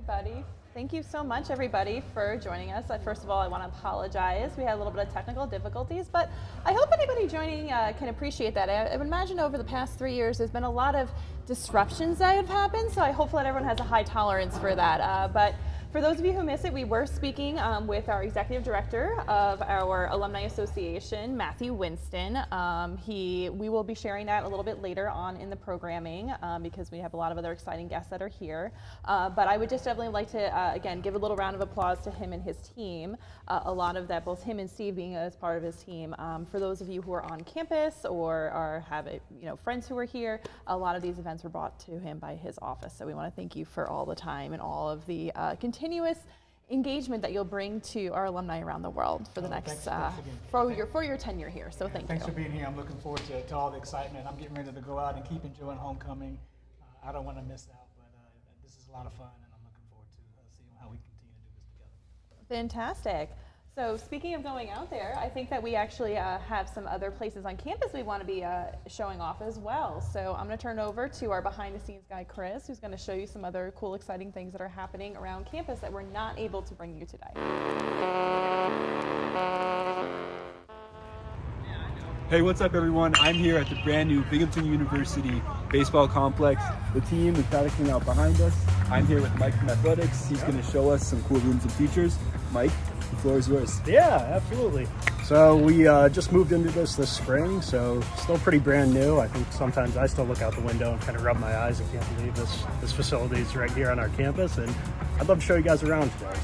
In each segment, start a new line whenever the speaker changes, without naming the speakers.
everybody. Thank you so much, everybody, for joining us. First of all, I want to apologize. We had a little bit of technical difficulties, but I hope anybody joining can appreciate that. I would imagine over the past 3 years, there's been a lot of disruptions that have happened, so I hope that everyone has a high tolerance for that. But for those of you who missed it, we were speaking with our executive director of our Alumni Association, Matthew Winston. We will be sharing that a little bit later on in the programming because we have a lot of other exciting guests that are here. But I would just definitely like to, again, give a little round of applause to him and his team. A lot of that, both him and Steve being as part of his team. For those of you who are on campus or have friends who are here, a lot of these events were brought to him by his office. So we want to thank you for all the time and all of the continuous engagement that you'll bring to our alumni around the world for the next for your tenure here. So thank you.
Thanks for being here. I'm looking forward to all the excitement. I'm getting ready to go out and keep enjoying homecoming. I don't want to miss out, but this is a lot of fun, and I'm looking forward to seeing how we continue to do this together.
Fantastic. So speaking of going out there, I think that we actually have some other places on campus we want to be showing off as well. So I'm going to turn it over to our behind-the-scenes guy, Chris, who's going to show you some other cool, exciting things that are happening around campus that we're not able to bring you today.
Hey, what's up, everyone? I'm here at the brand new Binghamton University baseball complex. The team is practicing out behind us. I'm here with Mike from Athletics. He's going to show us some cool rooms and features. Mike, the floor is yours.
Yeah, absolutely. So we just moved into this spring, so still pretty brand new. I think sometimes I still look out the window and kind of rub my eyes and can't believe this facility is right here on our campus, and I'd love to show you guys around today.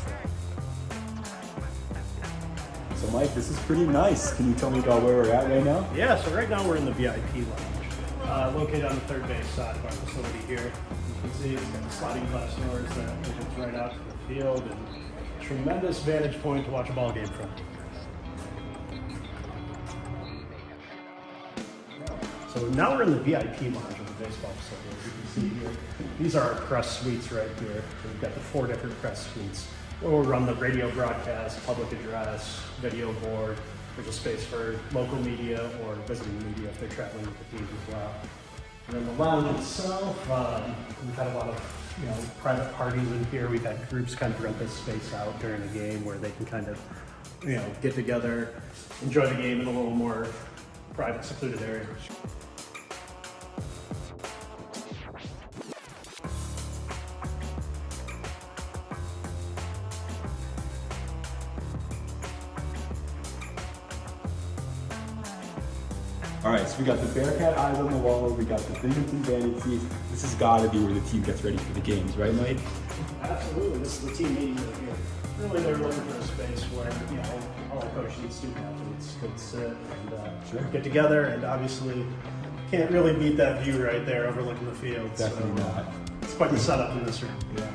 So Mike, this is pretty nice. Can you tell me about where we're at right now?
Yeah, so right now we're in the VIP lounge, located on the third base side of our facility here. You can see it's got the sliding glass doors that opens right out to the field, and tremendous vantage point to watch a ball game from. So now we're in the VIP lounge of the baseball facility, as you can see here. These are our press suites right here. So we've got the 4 different press suites. We'll run the radio broadcast, public address, video board. There's a space for local media or visiting media if they're traveling with the team as well. And then the lounge itself, we've had a lot of private parties in here. We've had groups kind of rent this space out during a game where they can kind of, get together, enjoy the game in a little more private, secluded area.
All right, so we got the Bearcat eyes on the wall. We got the Binghamton bandit seats. This has got to be where the team gets ready for the games, right, Mike?
Absolutely. This is the team meeting room here. Really, they're looking for a space where all the coaching and student athletes could sit and get together. And obviously, can't really beat that view right there overlooking the field.
Definitely not.
It's quite the setup in this room.
Yeah.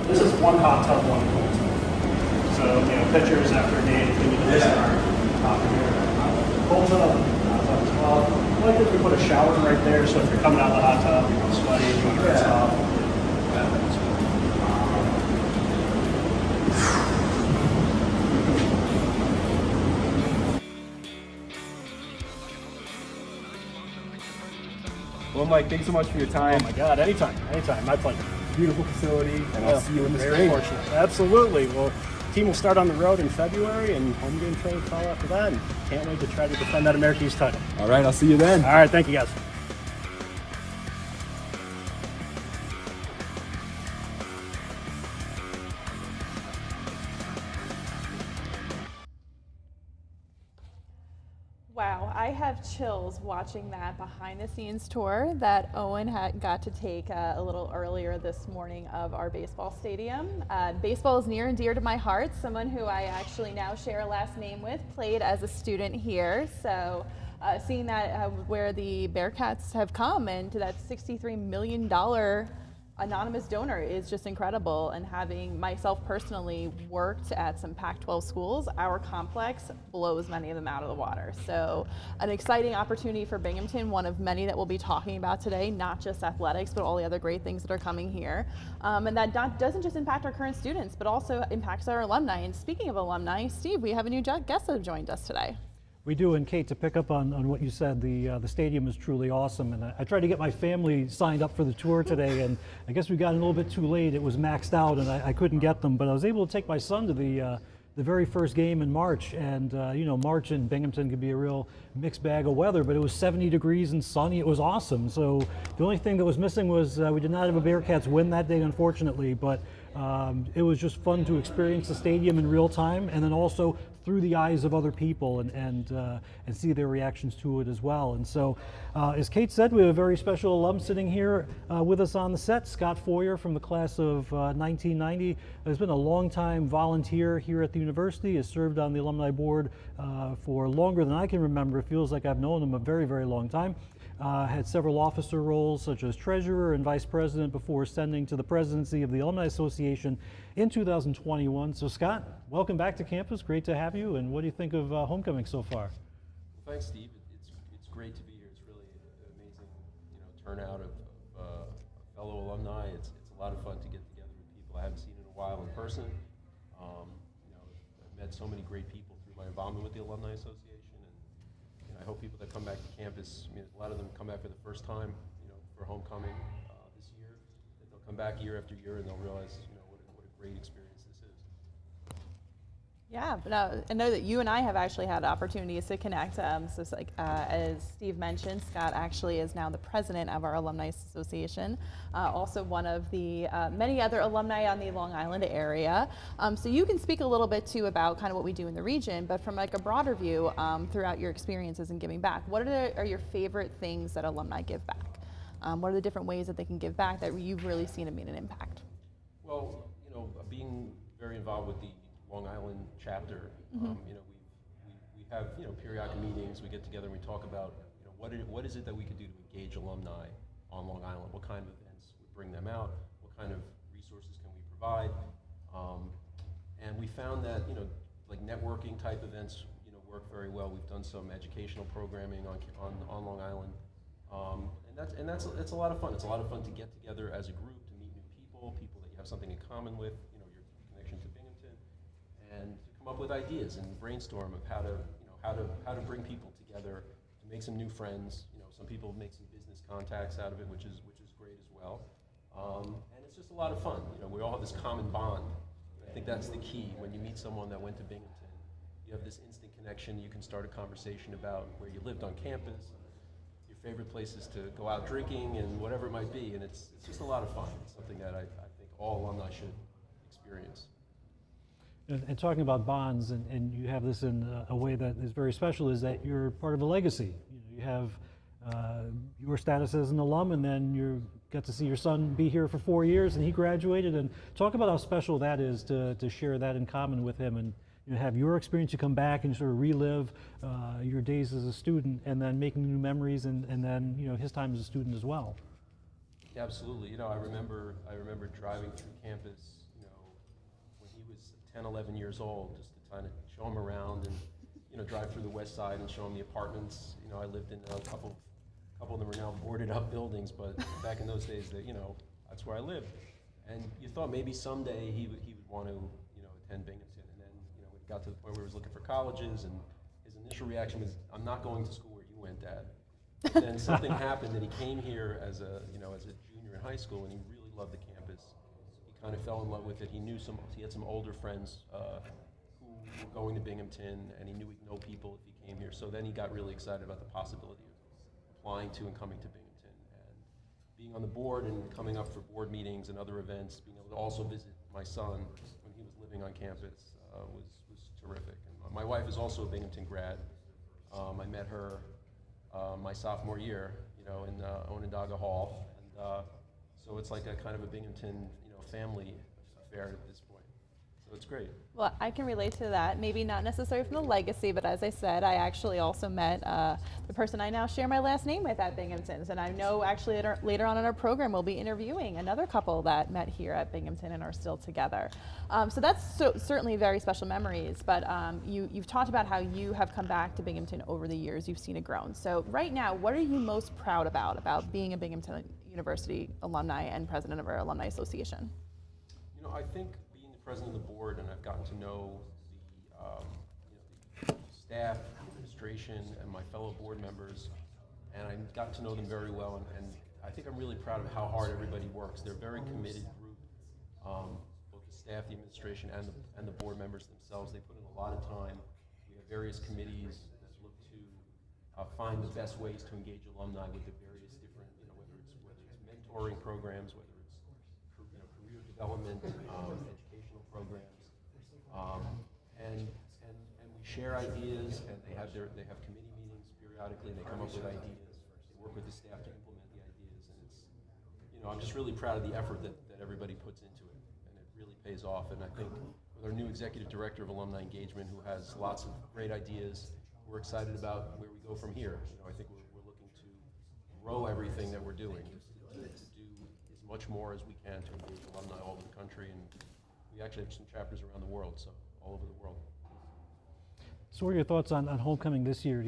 This is one hot tub, one cold tub. So, pitchers after a game, they need to start top here. Cold tub, hot tub as well. I like that we put a shower right there, so if you're coming out of the hot tub, you're sweaty, you want to rinse off.
Well, Mike, thanks so much for your time.
Oh my God, anytime, my pleasure.
Beautiful facility, and I'll see you in the spring.
Absolutely. Well, team will start on the road in February, and home game trade fall after that. And can't wait to try to defend that American East title.
All right, I'll see you then.
All right, thank you guys.
Wow, I have chills watching that behind-the-scenes tour that Owen got to take a little earlier this morning of our baseball stadium. Baseball is near and dear to my heart. Someone who I actually now share a last name with played as a student here. So seeing that where the Bearcats have come and to that $63 million anonymous donor is just incredible, and having myself personally worked at some Pac-12 schools, our complex blows many of them out of the water. So an exciting opportunity for Binghamton, one of many that we'll be talking about today, not just athletics, but all the other great things that are coming here. And that doesn't just impact our current students, but also impacts our alumni. And speaking of alumni, Steve, we have a new guest that have joined us today.
We do, and Kate, to pick up on what you said, the stadium is truly awesome, and I tried to get my family signed up for the tour today, and I guess we got a little bit too late. It was maxed out, and I couldn't get them, but I was able to take my son to the very first game in March, and you know, March in Binghamton could be a real mixed bag of weather, but it was 70 degrees and sunny. It was awesome. So the only thing that was missing was we did not have a Bearcats win that day, unfortunately, but it was just fun to experience the stadium in real time, and then also through the eyes of other people and see their reactions to it as well. And so, as Kate said, we have a very special alum sitting here with us on the set, Scott Foyer from the class of 1990. Has been a long-time volunteer here at the university, has served on the alumni board for longer than I can remember. It feels like I've known him a very, very long time. Had several officer roles such as treasurer and vice president before ascending to the presidency of the Alumni Association in 2021. So Scott, welcome back to campus. Great to have you. And what do you think of homecoming so far?
Well, thanks, Steve. It's great to be here. It's really an amazing, turnout of fellow alumni. It's a lot of fun to get together with people I haven't seen in a while in person. I've met so many great people through my involvement with the Alumni Association. I hope people that come back to campus, a lot of them come back for the first time, for homecoming this year, that they'll come back year after year and they'll realize, what a great experience this is.
Yeah, but I know that you and I have actually had opportunities to connect. So it's like, as Steve mentioned, Scott actually is now the president of our Alumni Association, also one of the many other alumni on the Long Island area. So you can speak a little bit too about kind of what we do in the region, but from like a broader view throughout your experiences in giving back, what are your favorite things that alumni give back? What are the different ways that they can give back that you've really seen it made an impact?
Well, being very involved with the Long Island chapter, we have periodic meetings. We get together and we talk about what is it that we could do to engage alumni on Long Island. What kind of events would bring them out? What kind of resources can we provide? And we found that like networking type events work very well. We've done some educational programming on Long Island, and that's a lot of fun. It's a lot of fun to get together as a group to meet new people that you have something in common with. Your connection to Binghamton. And to come up with ideas and brainstorm of how to bring people together to make some new friends. Some people make some business contacts out of it, which is great as well. And it's just a lot of fun. We all have this common bond. I think that's the key. When you meet someone that went to Binghamton, you have this instant connection. You can start a conversation about where you lived on campus, your favorite places to go out drinking, and whatever it might be. And it's just a lot of fun. It's something that I think all alumni should experience.
And talking about bonds, and you have this in a way that is very special, is that you're part of a legacy. You have your status as an alum, and then you get to see your son be here for 4 years, and he graduated. And talk about how special that is to share that in common with him, and have your experience. You come back and sort of relive your days as a student, and then making new memories, and then his time as a student as well.
Yeah, absolutely. I remember driving through campus. 10, 11 years old, just to kind of show him around and drive through the west side and show him the apartments. I lived in a couple of them are now boarded up buildings, but back in those days, that's where I lived. And you thought maybe someday he would want to attend Binghamton. And then when it got to the point where he was looking for colleges, and his initial reaction was, "I'm not going to school where you went, Dad." But then something happened, and he came here as a junior in high school, and he really loved the campus. Kind of fell in love with it. He had some older friends who were going to Binghamton, and he knew he'd know people if he came here. So then he got really excited about the possibility of applying to and coming to Binghamton, and being on the board and coming up for board meetings and other events. Being able to also visit my son when he was living on campus was terrific. And my wife is also a Binghamton grad. I met her my sophomore year, in Onondaga Hall, and so it's like a kind of a Binghamton family affair at this point. So So it's great.
Well, I can relate to that. Maybe not necessarily from the legacy, but as I said, I actually also met the person I now share my last name with at Binghamton. And I know actually later on in our program, we'll be interviewing another couple that met here at Binghamton and are still together. So that's certainly very special memories. But you've talked about how you have come back to Binghamton over the years. You've seen it grown. So right now, what are you most proud about being a Binghamton University alumni and president of our Alumni Association?
You know, I think being the president of the board, and I've gotten to know the staff, the administration, and my fellow board members, and I've gotten to know them very well, and I think I'm really proud of how hard everybody works. They're a very committed group, both the staff, the administration, and the board members themselves. They put in a lot of time. We have various committees that look to find the best ways to engage alumni with the various different, whether it's mentoring programs, whether it's career development, educational programs, and we share ideas, and they have committee meetings periodically, and they come up with ideas. They work with the staff to implement the ideas, and it's, I'm just really proud of the effort that everybody puts into it, and it really pays off. And I think with our new executive director of alumni engagement, who has lots of great ideas, we're excited about where we go from here. I think we're looking to grow everything that we're doing, to do as much more as we can to engage alumni all over the country, and we actually have some chapters around the world, so all over the world.
So what are your thoughts on homecoming this year?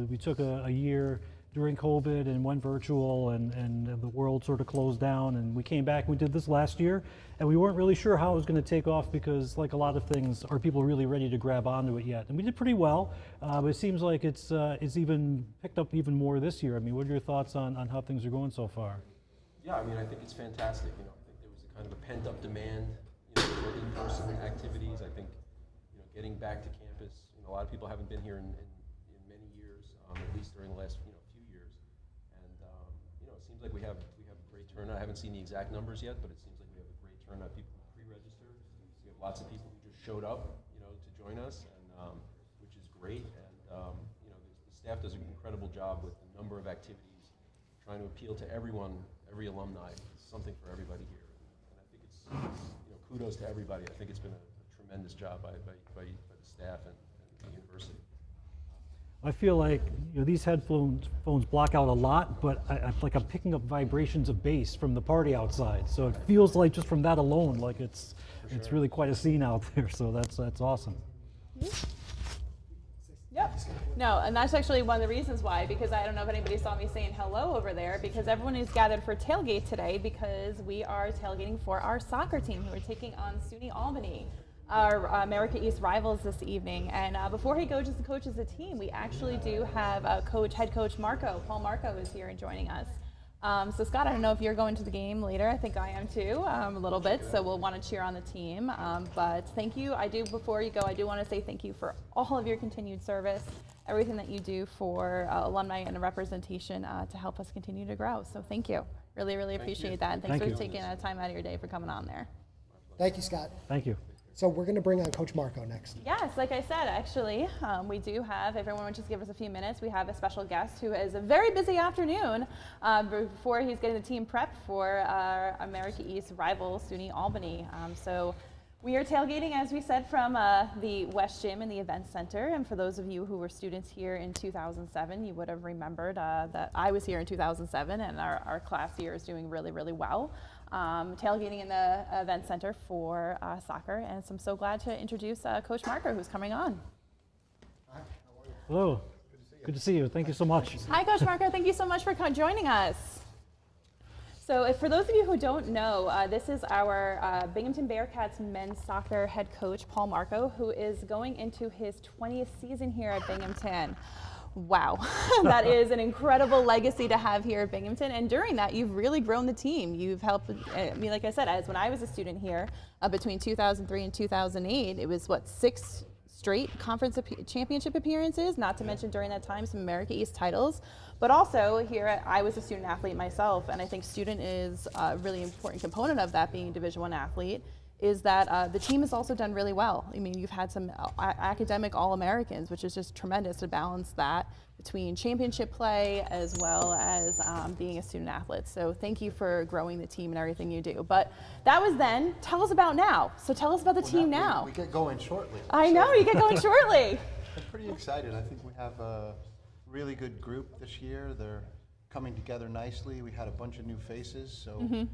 We took a year during COVID and went virtual, and the world sort of closed down, and we came back and we did this last year, and we weren't really sure how it was going to take off because, like a lot of things, are people really ready to grab onto it yet? And we did pretty well, but it seems like it's even picked up even more this year. I mean, what are your thoughts on how things are going so far?
Yeah, I mean, I think it's fantastic. I think there was a kind of a pent-up demand, for in-person activities. I think, getting back to campus. A lot of people haven't been here in many years, at least during the last few years. And it seems like we have a great turnout. I haven't seen the exact numbers yet, but it seems like we have a great turnout. People who pre-register. We have lots of people who just showed up, to join us, and which is great. And the staff does an incredible job with the number of activities, trying to appeal to everyone, every alumni, something for everybody here. And I think it's kudos to everybody. I think it's been a tremendous job by the staff and the university.
I feel like these headphones block out a lot, but I'm picking up vibrations of bass from the party outside. So it feels like just from that alone, like it's really quite a scene out there. So that's awesome.
Yep. No, and that's actually one of the reasons why, because I don't know if anybody saw me saying hello over there, because everyone is gathered for tailgate today because we are tailgating for our soccer team who are taking on SUNY Albany, our America East rivals this evening. And before he coaches the team, we actually do have head coach Paul Marco is here and joining us. So Scott, I don't know if you're going to the game later. I think I am too, a little bit. So we'll want to cheer on the team. But thank you. Before you go, I do want to say thank you for all of your continued service, everything that you do for alumni and representation to help us continue to grow. So thank you. Really, really appreciate that. And thanks for taking time out of your day for coming on there.
Thank you, Scott.
Thank you.
So we're going to bring on Coach Marco next.
Yes, like I said, actually, we do have, everyone would just give us a few minutes, we have a special guest who has a very busy afternoon before he's getting the team prepped for our America East rival, SUNY Albany. So we are tailgating, as we said, from the West Gym in the Event Center. And for those of you who were students here in 2007, you would have remembered that I was here in 2007, and our class here is doing really, really well. Tailgating in the Event Center for soccer, and so I'm so glad to introduce Coach Marco, who's coming on.
Hi, how are you?
Hello. Good to see you. Thank you so much.
Hi, Coach Marco. Thank you so much for joining us. So for those of you who don't know, this is our Binghamton Bearcats men's soccer head coach, Paul Marco, who is going into his 20th season here at Binghamton. Wow, that is an incredible legacy to have here at Binghamton. And during that, you've really grown the team. You've helped, like I said, as when I was a student here, between 2003 and 2008, it was 6 straight conference championship appearances, not to mention during that time some America East titles. But also here, I was a student athlete myself, and I think student is a really important component of that, being a Division I athlete. is that the team has also done really well. I mean, you've had some academic All-Americans, which is just tremendous to balance that between championship play as well as being a student athlete. So thank you for growing the team and everything you do. But that was then. Tell us about now. So tell us about the team now.
We get going shortly.
I know, you get going shortly.
I'm pretty excited. I think we have a really good group this year. They're coming together nicely. We had a bunch of new faces, so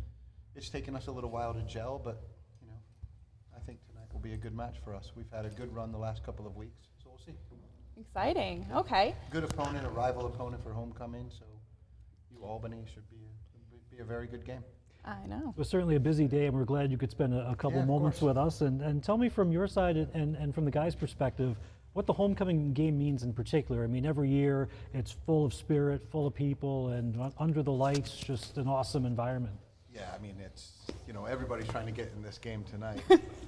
it's taken us a little while to gel, but I think tonight will be a good match for us. We've had a good run the last couple of weeks, so we'll see.
Exciting. Okay.
Good opponent, a rival opponent for homecoming, so Albany should be a very good game.
I know.
It was certainly a busy day, and we're glad you could spend a couple
Yeah, of
moments
course.
with us. And tell me from your side and from the guys' perspective, what the homecoming game means in particular. I mean, every year it's full of spirit, full of people, and under the lights, just an awesome environment.
Yeah, I mean, it's, everybody's trying to get in this game tonight.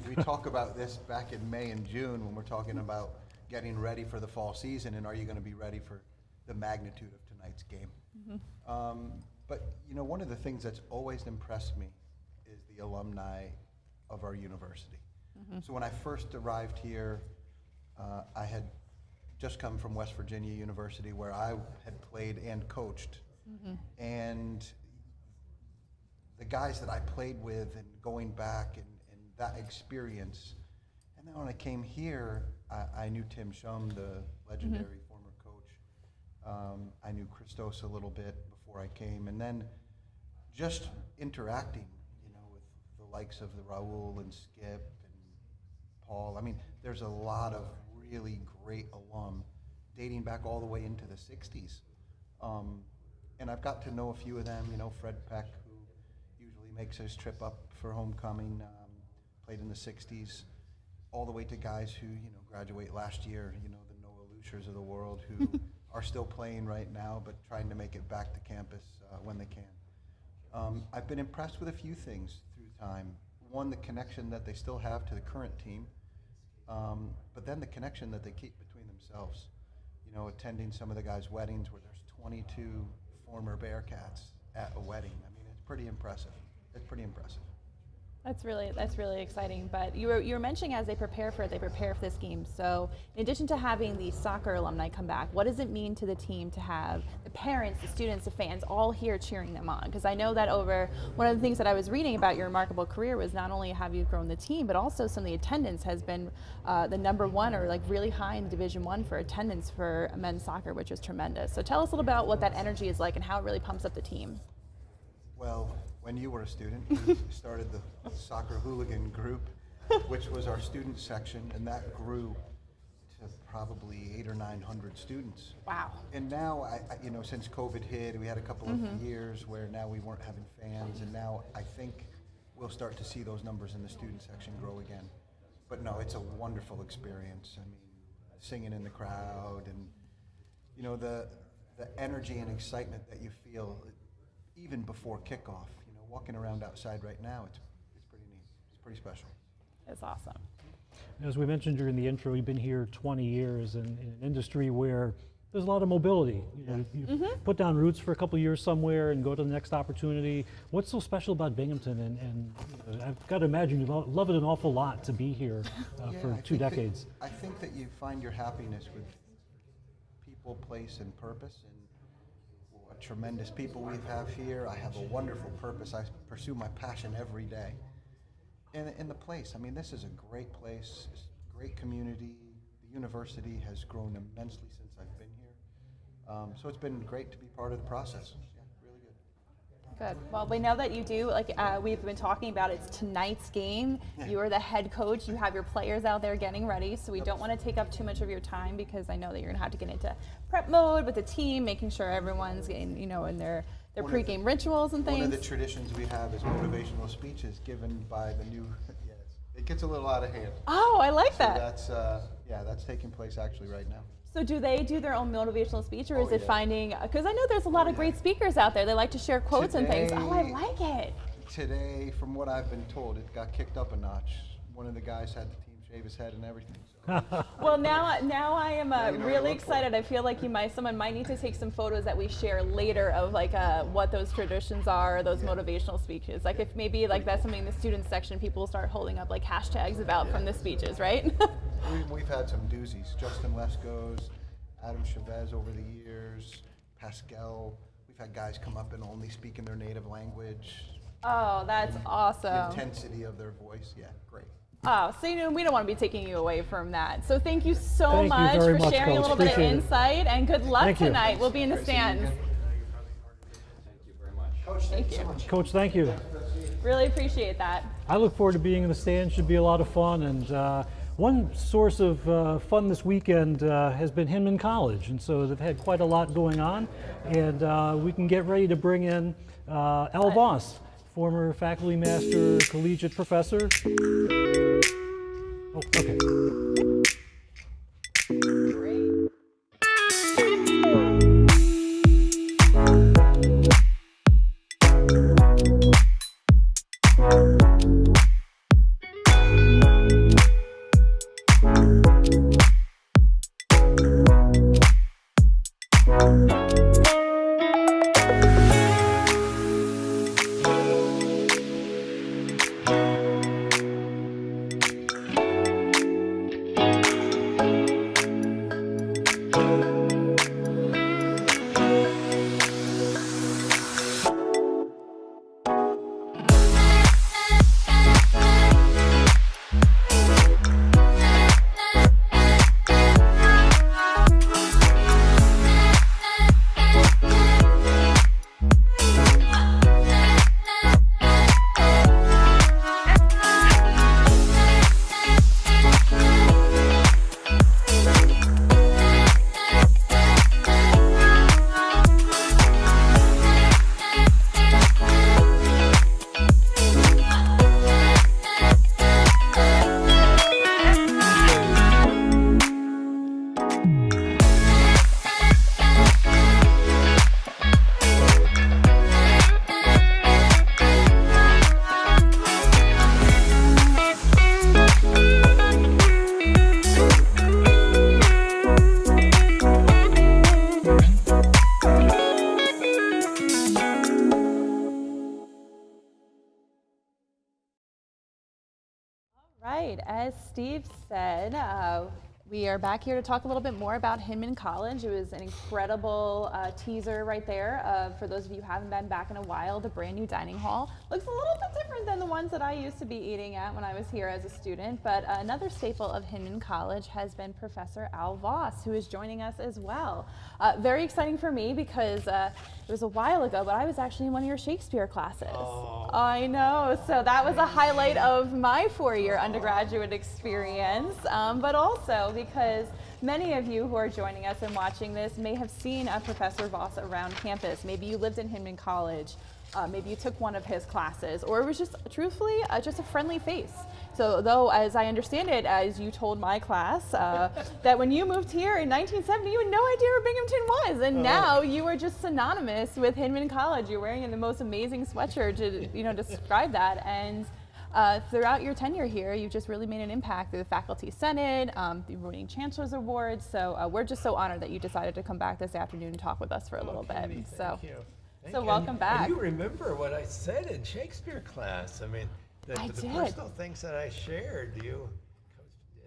We talk about this back in May and June when we're talking about getting ready for the fall season and are you going to be ready for the magnitude of tonight's game. But, one of the things that's always impressed me is the alumni of our university. So when I first arrived here, I had just come from West Virginia University where I had played and coached. And the guys that I played with and going back and that experience. And then when I came here, I knew Tim Shum, the legendary former coach. I knew Christos a little bit before I came. And then just interacting, with the likes of the Raul and Skip and Paul. I mean, there's a lot of really great alum dating back all the way into the 60s. And I've got to know a few of them, Fred Peck, who usually makes his trip up for homecoming, played in the 60s, all the way to guys who, graduate last year, the Noah Lushers of the world who are still playing right now, but trying to make it back to campus when they can. I've been impressed with a few things through time. One, the connection that they still have to the current team, but then the connection that they keep between themselves. Attending some of the guys' weddings where there's 22 former Bearcats at a wedding. I mean, it's pretty impressive. It's pretty impressive.
That's really exciting. But you were mentioning as they prepare for this game. So in addition to having the soccer alumni come back, what does it mean to the team to have the parents, the students, the fans all here cheering them on? Because I know that one of the things that I was reading about your remarkable career was not only have you grown the team, but also some of the attendance has been the number one or really high in Division I for attendance for men's soccer, which is tremendous. So tell us a little about what that energy is like and how it really pumps up the team.
Well, when you were a student, you started the Soccer Hooligan group, which was our student section, and that grew to probably 800 or 900 students.
Wow.
And now, since COVID hit, we had a couple of years where now we weren't having fans, and now I think we'll start to see those numbers in the student section grow again. But no, it's a wonderful experience. I mean, singing in the crowd and, the energy and excitement that you feel even before kickoff. Walking around outside right now, it's pretty neat. It's pretty special.
It's awesome.
As we mentioned during the intro, you've been here 20 years in an industry where there's a lot of mobility. You put down roots for a couple of years somewhere and go to the next opportunity. What's so special about Binghamton? And I've got to imagine you love it an awful lot to be here for 2 decades.
I think that you find your happiness with people, place, and purpose. And what tremendous people we have here. I have a wonderful purpose. I pursue my passion every day. And in the place, I mean, this is a great place, it's a great community. The university has grown immensely since I've been here. So it's been great to be part of the process. Yeah, really good.
Good. Well, we know that you do, we've been talking about, it's tonight's game. You are the head coach. You have your players out there getting ready, so we don't want to take up too much of your time because I know that you're going to have to get into prep mode with the team, making sure everyone's getting, in their pregame rituals and things.
One of the traditions we have is motivational speeches given by the new, it gets a little out of hand.
Oh, I like
So
that.
that's taking place actually right now.
So do they do their own motivational speech, or is
Oh,
it
yeah.
finding, because I know there's a lot of great speakers out there. They like to share quotes and things. Oh, I like it.
Today, from what I've been told, it got kicked up a notch. One of the guys had the team shave his head and everything. So.
Well, now I am
you know what to
really
look for.
excited. I feel like someone might need to take some photos that we share later of like what those traditions are, those motivational speeches. Like if maybe like that's something in the student section, people will start holding up like hashtags about from the speeches, right?
We've had some doozies. Justin Lesko's, Adam Chavez over the years, Pascal. We've had guys come up and only speak in their native language.
Oh, that's
The
awesome.
intensity of their voice, yeah, great.
Oh, so we don't want to be taking you away from that. So thank you so
Thank you
much
very
for
much,
sharing a
Coach.
little bit of
Appreciate it.
insight, and good luck
Thank you.
tonight. We'll be in the stands.
Coach, thank you so
you.
much.
Coach, thank you.
Really appreciate that.
I look forward to being in the stands. Should be a lot of fun. And one source of fun this weekend has been Hinman College, and so they've had quite a lot going on. And we can get ready to bring in Al Voss, former faculty master, collegiate professor. Oh, okay.
Great. Right, as Steve said, we are back here to talk a little bit more about Hinman College. It was an incredible teaser right there. For those of you who haven't been back in a while, the brand new dining hall looks a little bit different than the ones that I used to be eating at when I was here as a student. But another staple of Hinman College has been Professor Al Voss, who is joining us as well. Very exciting for me because it was a while ago, but I was actually in one of your Shakespeare classes.
Oh.
I know, so that was a highlight of my four-year undergraduate experience, but also because many of you who are joining us and watching this may have seen Professor Voss around campus. Maybe you lived in Hinman College, maybe you took one of his classes, or it was just truthfully just a friendly face. So though, as I understand it, as you told my class, that when you moved here in 1970, you had no idea where Binghamton was, and now you are just synonymous with Hinman College. You're wearing the most amazing sweatshirt to describe that, and throughout your tenure here, you've just really made an impact through the Faculty Senate, the winning Chancellor's Awards. So we're just so honored that you decided to come back this afternoon and talk with us for a little bit.
Katie,
So,
thank you.
so
you.
welcome back.
And you remember what I said in Shakespeare class. I mean, the
I did.
personal things that I shared, it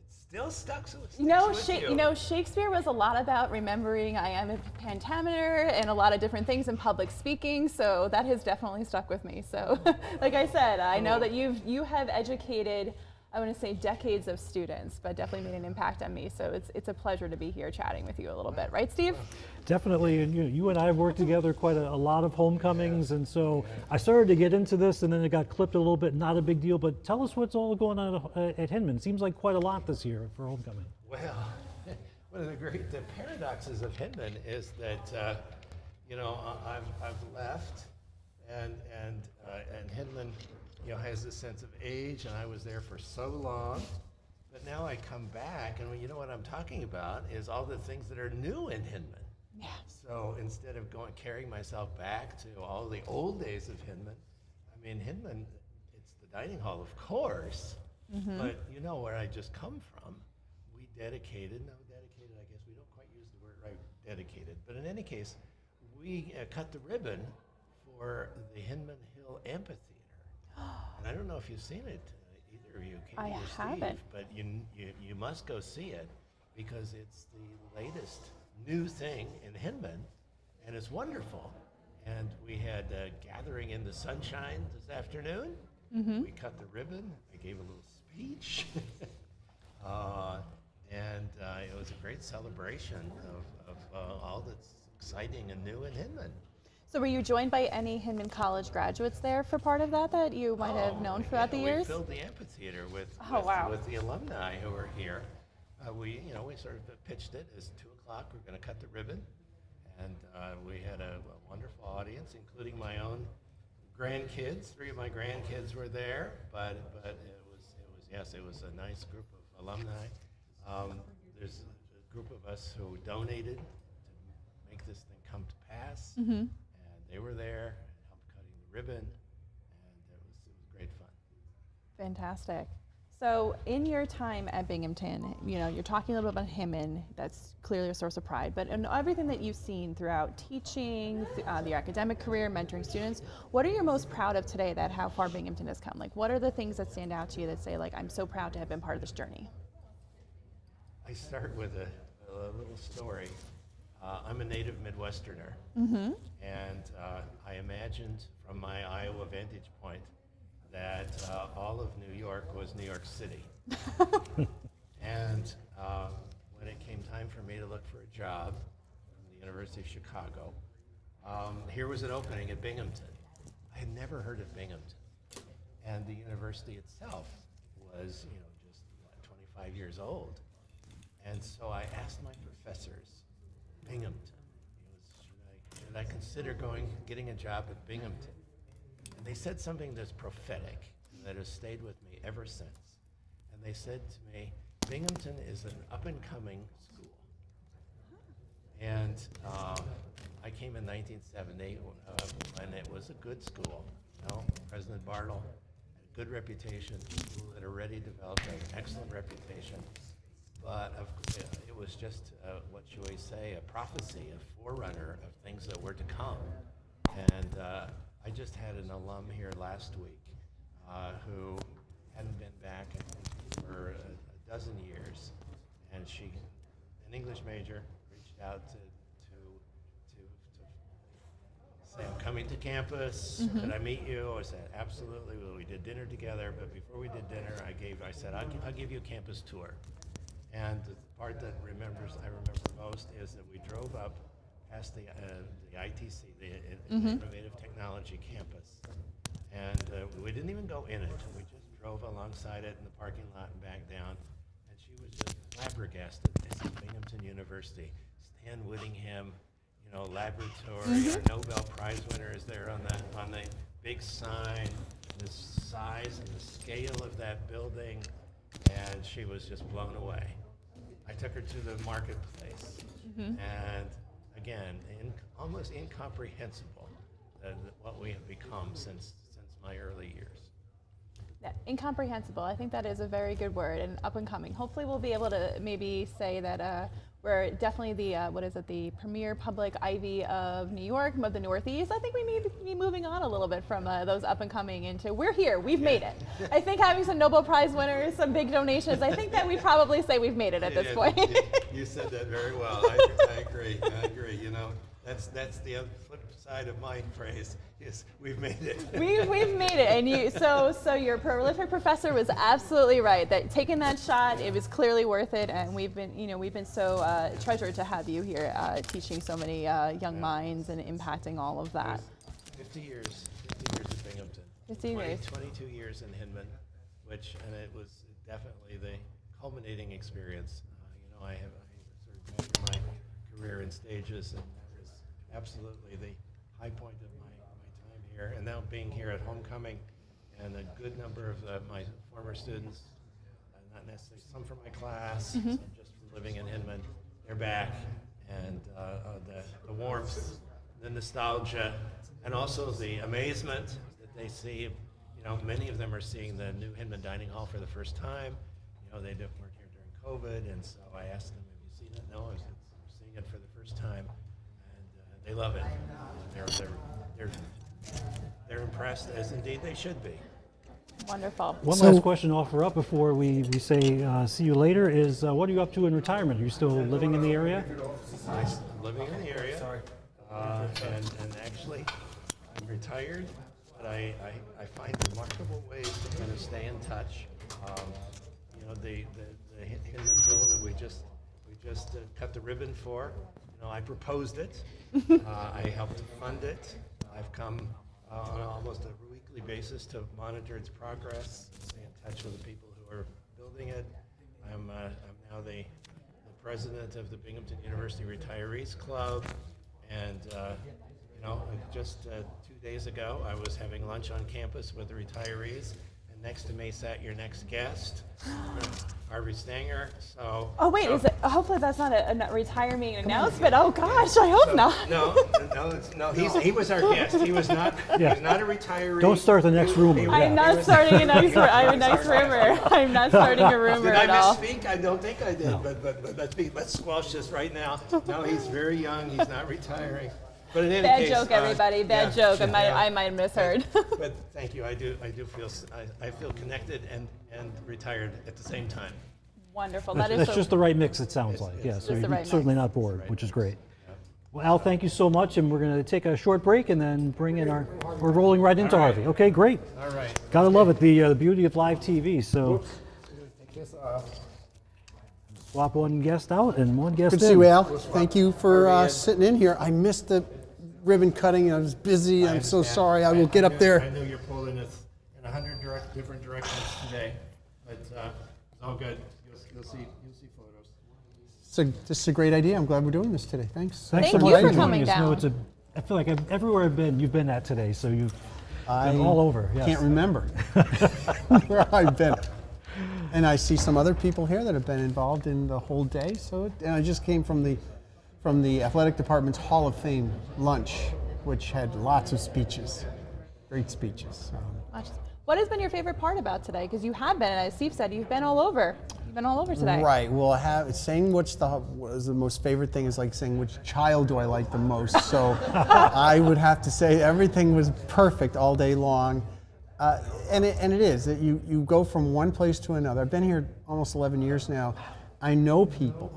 still sticks with
Shakespeare was a lot about remembering I am a pentameter and a lot of different things in public speaking, so that has definitely stuck with me. So, like I said, I know that you have educated, I want to say decades of students, but definitely made an impact on me. So it's a pleasure to be here chatting with you a little bit, right, Steve?
Definitely, and you and I have worked together quite a lot of homecomings, and so I started to get into this, and then it got clipped a little bit. Not a big deal, but tell us what's all going on at Hinman. Seems like quite a lot this year for homecoming.
Well, one of the paradoxes of Hinman is that I've left, and Hinman has this sense of age, and I was there for so long. But now I come back, and you know what I'm talking about is all the things that are new in Hinman.
Yeah.
So instead of carrying myself back to all the old days of Hinman, I mean, Hinman, it's the dining hall, of course, But you know where I just come from, we dedicated, I guess we don't quite use the word right, dedicated, but in any case, we cut the ribbon for the Hinman Hill Amphitheater. And I don't know if you've seen it, either of you, Katie
I
or Steve,
haven't.
but you must go see it because it's the latest new thing in Hinman, and it's wonderful. And we had a gathering in the sunshine this afternoon. We cut the ribbon. I gave a little speech. And it was a great celebration of all that's exciting and new in Hinman.
So were you joined by any Hinman College graduates there for part of that you might have known throughout the years?
We filled the amphitheater with
wow.
with the alumni who were here. We sort of pitched it as 2 o'clock. We're going to cut the ribbon, and we had a wonderful audience, including my own grandkids. 3 of my grandkids were there, but it was a nice group of alumni. There's a group of us who donated to make this thing come to pass, and they were there and helped cutting the ribbon, and it was great fun.
Fantastic. So in your time at Binghamton, you're talking a little bit about Hinman. That's clearly a source of pride. But in everything that you've seen throughout teaching, the academic career, mentoring students, what are you most proud of today that how far Binghamton has come? Like, what are the things that stand out to you that say, like, I'm so proud to have been part of this journey?
I start with a little story. I'm a native Midwesterner, and I imagined from my Iowa vantage point that all of New York was New York City. And when it came time for me to look for a job from the University of Chicago, here was an opening at Binghamton. I had never heard of Binghamton. And the university itself was, just 25 years old. And so I asked my professors, Binghamton, should I consider getting a job at Binghamton? And they said something that's prophetic and that has stayed with me ever since. And they said to me, Binghamton is an up-and-coming school. And I came in 1970 when it was a good school. President Bartle had a good reputation. The school had already developed an excellent reputation. But it was just what you always say, a prophecy, a forerunner of things that were to come. And I just had an alum here last week who hadn't been back, I think, for a dozen years. And she, an English major, reached out to say, I'm coming to campus. Could I meet you? I said, absolutely. Well, we did dinner together, but before we did dinner, I said, I'll give you a campus tour. And the part that I remember most is that we drove up past the ITC, the Innovative Technology Campus. And we didn't even go in it. We just drove alongside it in the parking lot and back down. And she was just flabbergasted. This is Binghamton University. Stan Whittingham, laboratory, our Nobel Prize winner is there on the big sign, the size and the scale of that building. And she was just blown away. I took her to the marketplace, and again, almost incomprehensible what we have become since my early years.
Yeah, incomprehensible. I think that is a very good word, and up and coming. Hopefully we'll be able to maybe say that we're definitely the premier public Ivy of New York, of the Northeast. I think we may be moving on a little bit from those up and coming into, we're here, we've made it. I think having some Nobel Prize winners, some big donations, I think that we probably say we've made it at this point.
You said that very well. I agree. That's the flip side of my phrase. Is we've made it.
We've made it, and so your prolific professor was absolutely right. That taking that shot, it was clearly worth it, and we've been so treasured to have you here teaching so many young minds and impacting all of that.
50 years at Binghamton.
50 years.
22 years in Hinman, and it was definitely the culminating experience. I sort of measure my career in stages, and that was absolutely the high point of my time here. And now being here at homecoming, and a good number of my former students, not necessarily some from my class, some just from living in Hinman, they're back, and the warmth, the nostalgia, and also the amazement that they see, many of them are seeing the new Hinman Dining Hall for the first time. They weren't here during COVID, and so I asked them, "Have you seen it?" No, I said, "We're seeing it for the first time," and they love it. They're impressed, as indeed they should be.
Wonderful.
One
So-
last question to offer up before we say see you later is what are you up to in retirement? Are you still living in the area?
I'm living in the area, and actually, I'm retired, but I find remarkable ways to kind of stay in touch. The Hinman bill that we just cut the ribbon for. I proposed it. I helped to fund it. I've come on almost a weekly basis to monitor its progress, stay in touch with the people who are building it. I'm now the president of the Binghamton University Retirees Club, and just 2 days ago I was having lunch on campus with the retirees, and next to me sat your next guest, Harvey Stanger. So.
Oh wait, is it? Hopefully that's not a retirement announcement. Oh gosh, I hope not.
No. He was our guest. He was not.
Yeah.
He was not a retiree.
Don't start the next rumor.
I'm not starting a nice rumor. I'm not starting a rumor
Did I
at all.
misspeak? I don't think I did.
No.
But let's squash this right now. No, he's very young. He's not retiring. But in any
Bad
case,
joke, everybody. Bad joke. I might have misheard.
But thank you. I do feel I feel connected and retired at the same time.
Wonderful.
That's just the right mix, it sounds like. Yeah, so
the
you're
right
certainly not bored, which is great. Well, Al, thank you so much, and we're going to take a short break and then bring in we're rolling right into Harvey. Okay, great.
All right.
Gotta love it, the beauty of live TV. So swap one guest out and one guest
Good to
in.
see you, Al. Thank you for sitting in here. I missed the ribbon cutting. I was busy. I'm so sorry. I will get up
I
there.
know you're pulling us in 100 different directions today, but it's all good. You'll see photos.
So this is a great idea. I'm glad we're doing this today. Thanks.
Thanks
Thank
so
you
much
for
joining
coming
us.
down.
No, I feel like everywhere I've been, you've been at today, so you've
I
been all over. Yes.
can't remember where I've been. And I see some other people here that have been involved in the whole day. And I just came from the athletic department's Hall of Fame lunch, which had lots of speeches, great speeches.
What has been your favorite part about today? Because you have been, and as Steve said, you've been all over. You've been all over today.
Right. Well, saying what was the most favorite thing is like saying which child do I like the most. So I would have to say everything was perfect all day long, and it is. You go from one place to another. I've been here almost 11 years now. I know people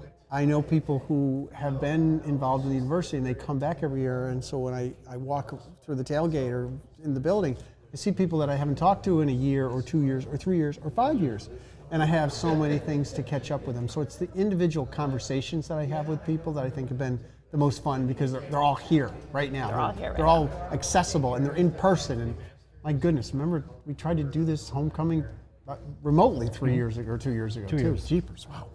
who have been involved in the university, and they come back every year. And so when I walk through the tailgate or in the building, I see people that I haven't talked to in a year or 2 years or 3 years or 5 years. And I have so many things to catch up with them. So it's the individual conversations that I have with people that I think have been the most fun because they're all here right now.
They're all here right
They're
now.
all accessible and they're in person. And my goodness, remember we tried to do this homecoming remotely 3 years ago or 2 years ago.
2 years.
Jeepers, wow.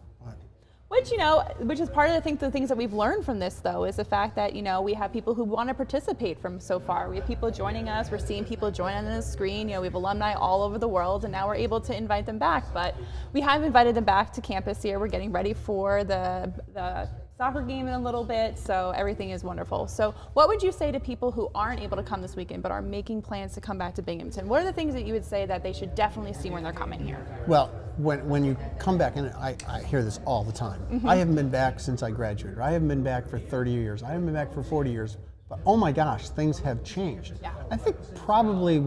Which is part of the things that we've learned from this, though, is the fact that we have people who want to participate from so far. We have people joining us. We're seeing people join on the screen. We have alumni all over the world, and now we're able to invite them back. But we have invited them back to campus here. We're getting ready for the soccer game in a little bit, so everything is wonderful. So what would you say to people who aren't able to come this weekend but are making plans to come back to Binghamton? What are the things that you would say that they should definitely see when they're coming here?
Well, when you come back, and I hear this all the time.
Mm-hmm.
I haven't been back since I graduated. I haven't been back for 30 years. I haven't been back for 40 years. But oh my gosh, things have changed.
Yeah.
I think probably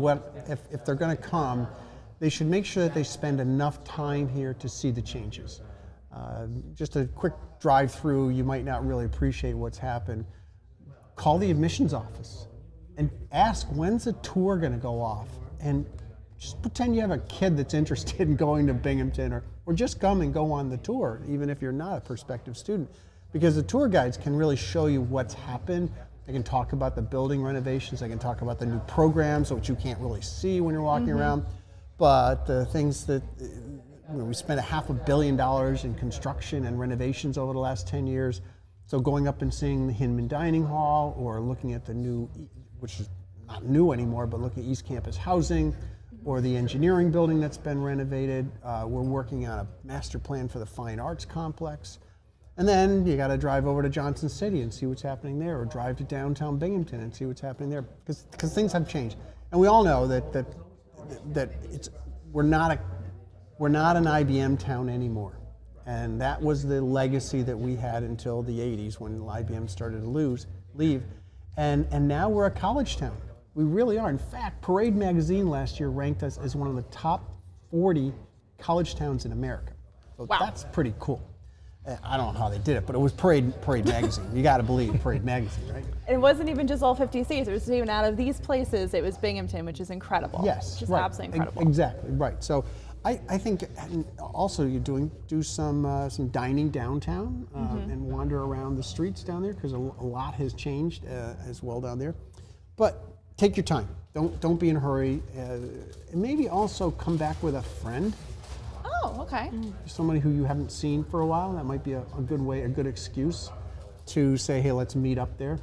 if they're going to come, they should make sure that they spend enough time here to see the changes. Just a quick drive through, you might not really appreciate what's happened. Call the admissions office and ask, when's a tour going to go off? And just pretend you have a kid that's interested in going to Binghamton, or just come and go on the tour, even if you're not a prospective student. Because the tour guides can really show you what's happened. They can talk about the building renovations, they can talk about the new programs, which you can't really see when you're walking around. But the things that, we spent $500 million in construction and renovations over the last 10 years. So going up and seeing the Hinman Dining Hall, or looking at the new, which is not new anymore, but looking at East Campus housing, or the engineering building that's been renovated. We're working on a master plan for the Fine Arts Complex. And then you got to drive over to Johnson City and see what's happening there, or drive to downtown Binghamton and see what's happening there, because things have changed. And we all know that that we're not an IBM town anymore. And that was the legacy that we had until the 80s when IBM started to leave. And now we're a college town. We really are. In fact, Parade Magazine last year ranked us as one of the top 40 college towns in America. So
Wow.
that's pretty cool. I don't know how they did it, but it was Parade Magazine. You got to believe Parade Magazine, right?
It wasn't even just all 50 states. It was even out of these places. It was Binghamton, which is incredible.
Yes,
just
right.
absolutely incredible.
Exactly, right. So I think also you do some dining downtown and wander around the streets down there, because a lot has changed as well down there. But take your time. Don't be in a hurry. And maybe also come back with a friend.
Oh, okay.
Somebody who you haven't seen for a while. That might be a good excuse to say, hey, let's meet up there.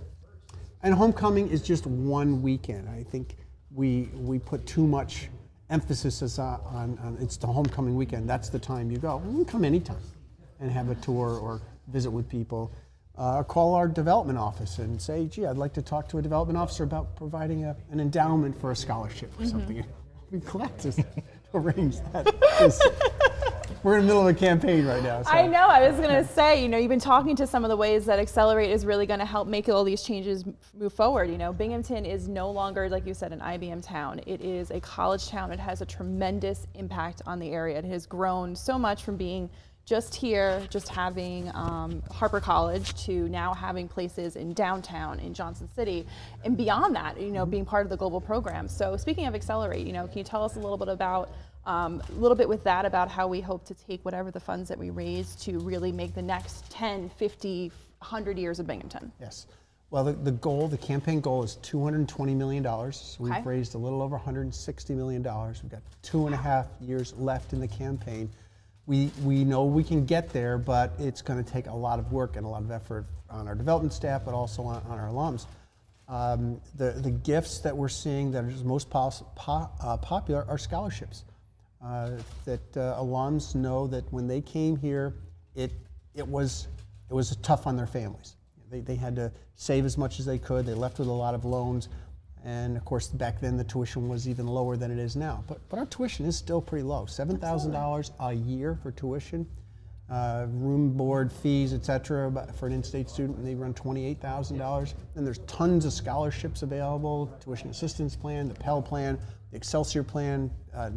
And homecoming is just one weekend. I think we put too much emphasis on it's the homecoming weekend. That's the time you go. You can come anytime and have a tour or visit with people. Call our development office and say, gee, I'd like to talk to a development officer about providing an endowment for a scholarship or something. We'd be glad to arrange that. We're in the middle of a campaign right now. So.
I know. I was going to say, you've been talking to some of the ways that Accelerate is really going to help make all these changes move forward. Binghamton is no longer, like you said, an IBM town. It is a college town. It has a tremendous impact on the area. It has grown so much from being just here, just having Harper College, to now having places in downtown, in Johnson City, and beyond that, being part of the global program. So speaking of Accelerate, can you tell us a little bit about about how we hope to take whatever the funds that we raise to really make the next 10, 50, 100 years of Binghamton?
Yes. Well, the campaign goal is $220 million. So we've raised a little over $160 million. We've got 2.5 years left in the campaign. We know we can get there, but it's going to take a lot of work and a lot of effort on our development staff, but also on our alums. The gifts that we're seeing that are most popular are scholarships. That alums know that when they came here, it was tough on their families. They had to save as much as they could. They left with a lot of loans. And of course, back then the tuition was even lower than it is now. But our tuition is still pretty low. $7,000 a year for tuition, room, board, fees, etc. For an in-state student, and they run $28,000. And there's tons of scholarships available: tuition assistance plan, the Pell plan, the Excelsior plan,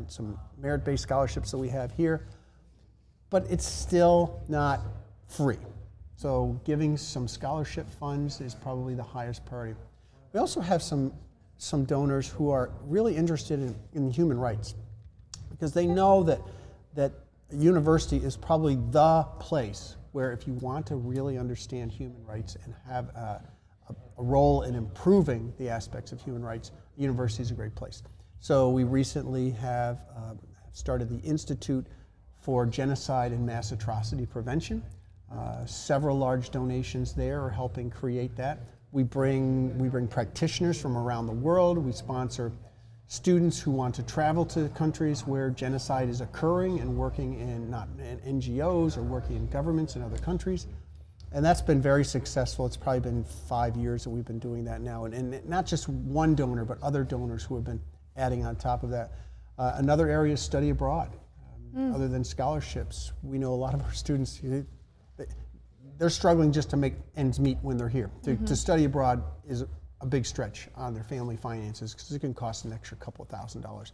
some merit-based scholarships that we have here. But it's still not free. So giving some scholarship funds is probably the highest priority. We also have some donors who are really interested in human rights, because they know that a university is probably the place where, if you want to really understand human rights and have a role in improving the aspects of human rights, a university is a great place. So we recently have started the Institute for Genocide and Mass Atrocity Prevention. Several large donations there are helping create that. We bring practitioners from around the world. We sponsor students who want to travel to countries where genocide is occurring and working in NGOs or working in governments in other countries. And that's been very successful. It's probably been 5 years that we've been doing that now. And not just one donor, but other donors who have been adding on top of that. Another area is study abroad. Other than scholarships, we know a lot of our students, they're struggling just to make ends meet when they're here. To study abroad is a big stretch on their family finances, because it can cost an extra couple of $1,000s.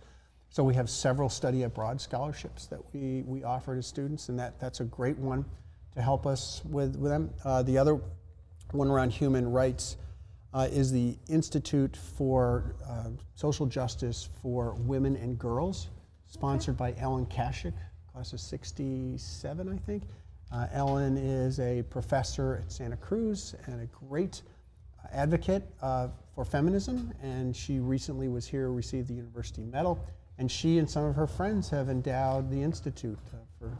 So we have several study abroad scholarships that we offer to students, and that's a great one to help us with them. The other one around human rights is the Institute for Social Justice for Women and Girls, sponsored by Ellen Kashik, class of 67, I think. Ellen is a professor at Santa Cruz and a great advocate for feminism, and she recently was here, received the University Medal, and she and some of her friends have endowed the Institute for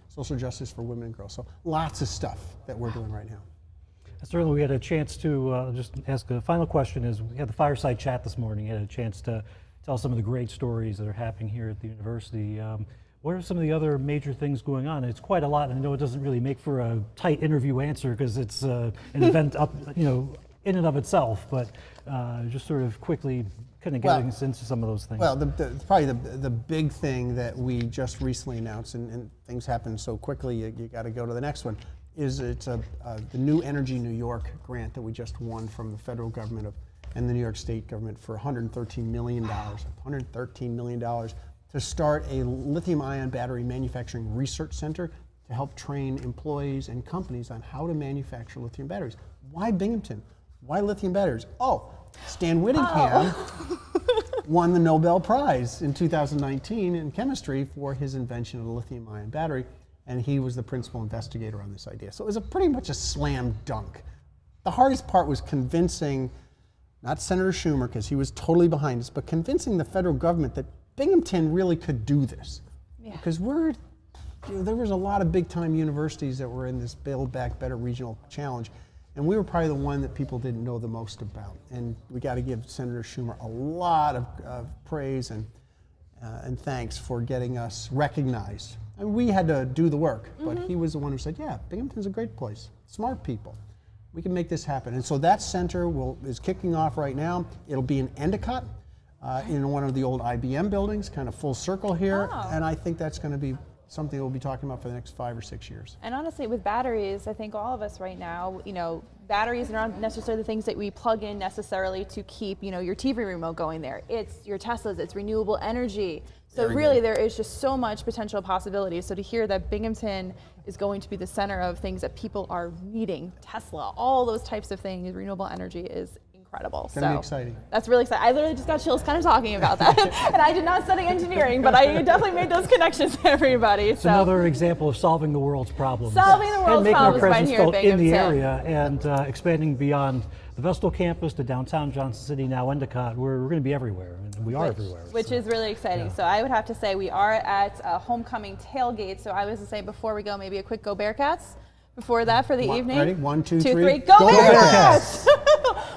Social Justice for Women and Girls. So lots of stuff that we're doing right now.
Certainly, we had a chance to just ask a final question. We had the fireside chat this morning. We had a chance to tell some of the great stories that are happening here at the university. What are some of the other major things going on? It's quite a lot, and I know it doesn't really make for a tight interview answer, because it's an event in and of itself, but just sort of quickly kind of getting us into some of those things.
Well, probably the big thing that we just recently announced, and things happen so quickly, you got to go to the next one, is it's the New Energy New York grant that we just won from the federal government and the New York State government for $113 million. $113 million to start a lithium-ion battery manufacturing research center to help train employees and companies on how to manufacture lithium batteries. Why Binghamton? Why lithium batteries? Oh, Stan Whittingham won the Nobel Prize in 2019 in chemistry for his invention of the lithium-ion battery, and he was the principal investigator on this idea. So it was pretty much a slam dunk. The hardest part was convincing, not Senator Schumer, because he was totally behind us, but convincing the federal government that Binghamton really could do this. Yeah. Because there was a lot of big-time universities that were in this Build Back Better regional challenge, and we were probably the one that people didn't know the most about. And we got to give Senator Schumer a lot of praise and thanks for getting us recognized. I mean, we had to do the work, but he was the one who said, yeah, Binghamton's a great place, smart people. We can make this happen. And so that center is kicking off right now. It'll be in Endicott, in one of the old IBM buildings, kind of full circle here. Oh. And I think that's going to be something we'll be talking about for the next 5 or 6 years.
And honestly, with batteries, I think all of us right now, batteries are not necessarily the things that we plug in necessarily to keep, your TV remote going there. It's your Teslas, it's renewable energy. So really, there is just so much potential possibility. So to hear that Binghamton is going to be the center of things that people are needing, Tesla, all those types of things, renewable energy is incredible.
It's going to be exciting.
That's really exciting. I literally just got chills kind of talking about that. And I did not study engineering, but I definitely made those connections to everybody.
It's another example of solving the world's problems.
Solving the world's problems
right here
at Binghamton.
In the area and expanding beyond the Vestal campus to downtown Johnson City, now Endicott. We're going to be everywhere, and we are everywhere.
Which is really exciting. Yeah. So I would have to say we are at a homecoming tailgate. So I was to say before we go, maybe a quick Go Bearcats. Before that for the evening.
Ready? 1, 2, 3.
Go Bearcats!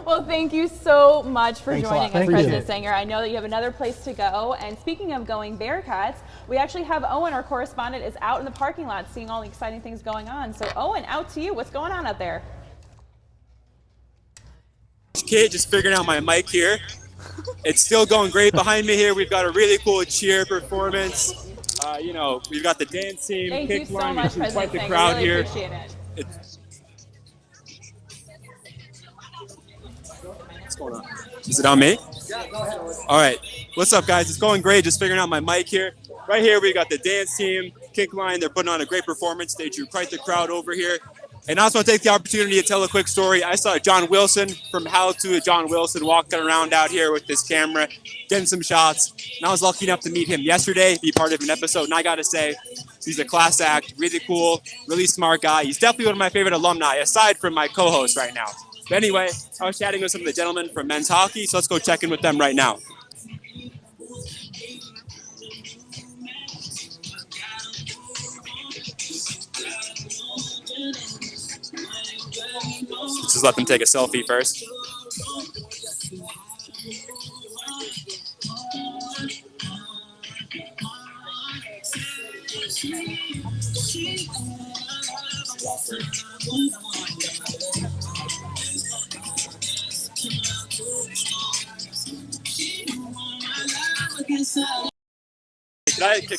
Well, thank you so much for joining us, President Sanger. I know that you have another place to go. And speaking of going Bearcats, we actually have Owen, our correspondent, is out in the parking lot seeing all the exciting things going on. So Owen, out to you. What's going on out there?
Okay, just figuring out my mic here. It's still going great behind me here. We've got a really cool cheer performance. We've got the dance team,
Thank you so
line,
much,
quite the
President
crowd
really
here.
Appreciate it.
What's going on? Is it on me?
Yeah, go ahead.
All right. What's up, guys? It's going great. Just figuring out my mic here. Right here, we got the dance team, kick line. They're putting on a great performance. They drew quite the crowd over here. And I also want to take the opportunity to tell a quick story. I saw John Wilson from How to John Wilson walking around out here with this camera, getting some shots. And I was lucky enough to meet him yesterday, be part of an episode. And I got to say, he's a class act, really cool, really smart guy. He's definitely one of my favorite alumni, aside from my co-host right now. But anyway, I was chatting with some of the gentlemen from men's hockey, so let's go check in with them right now. Let's just let them take a selfie first.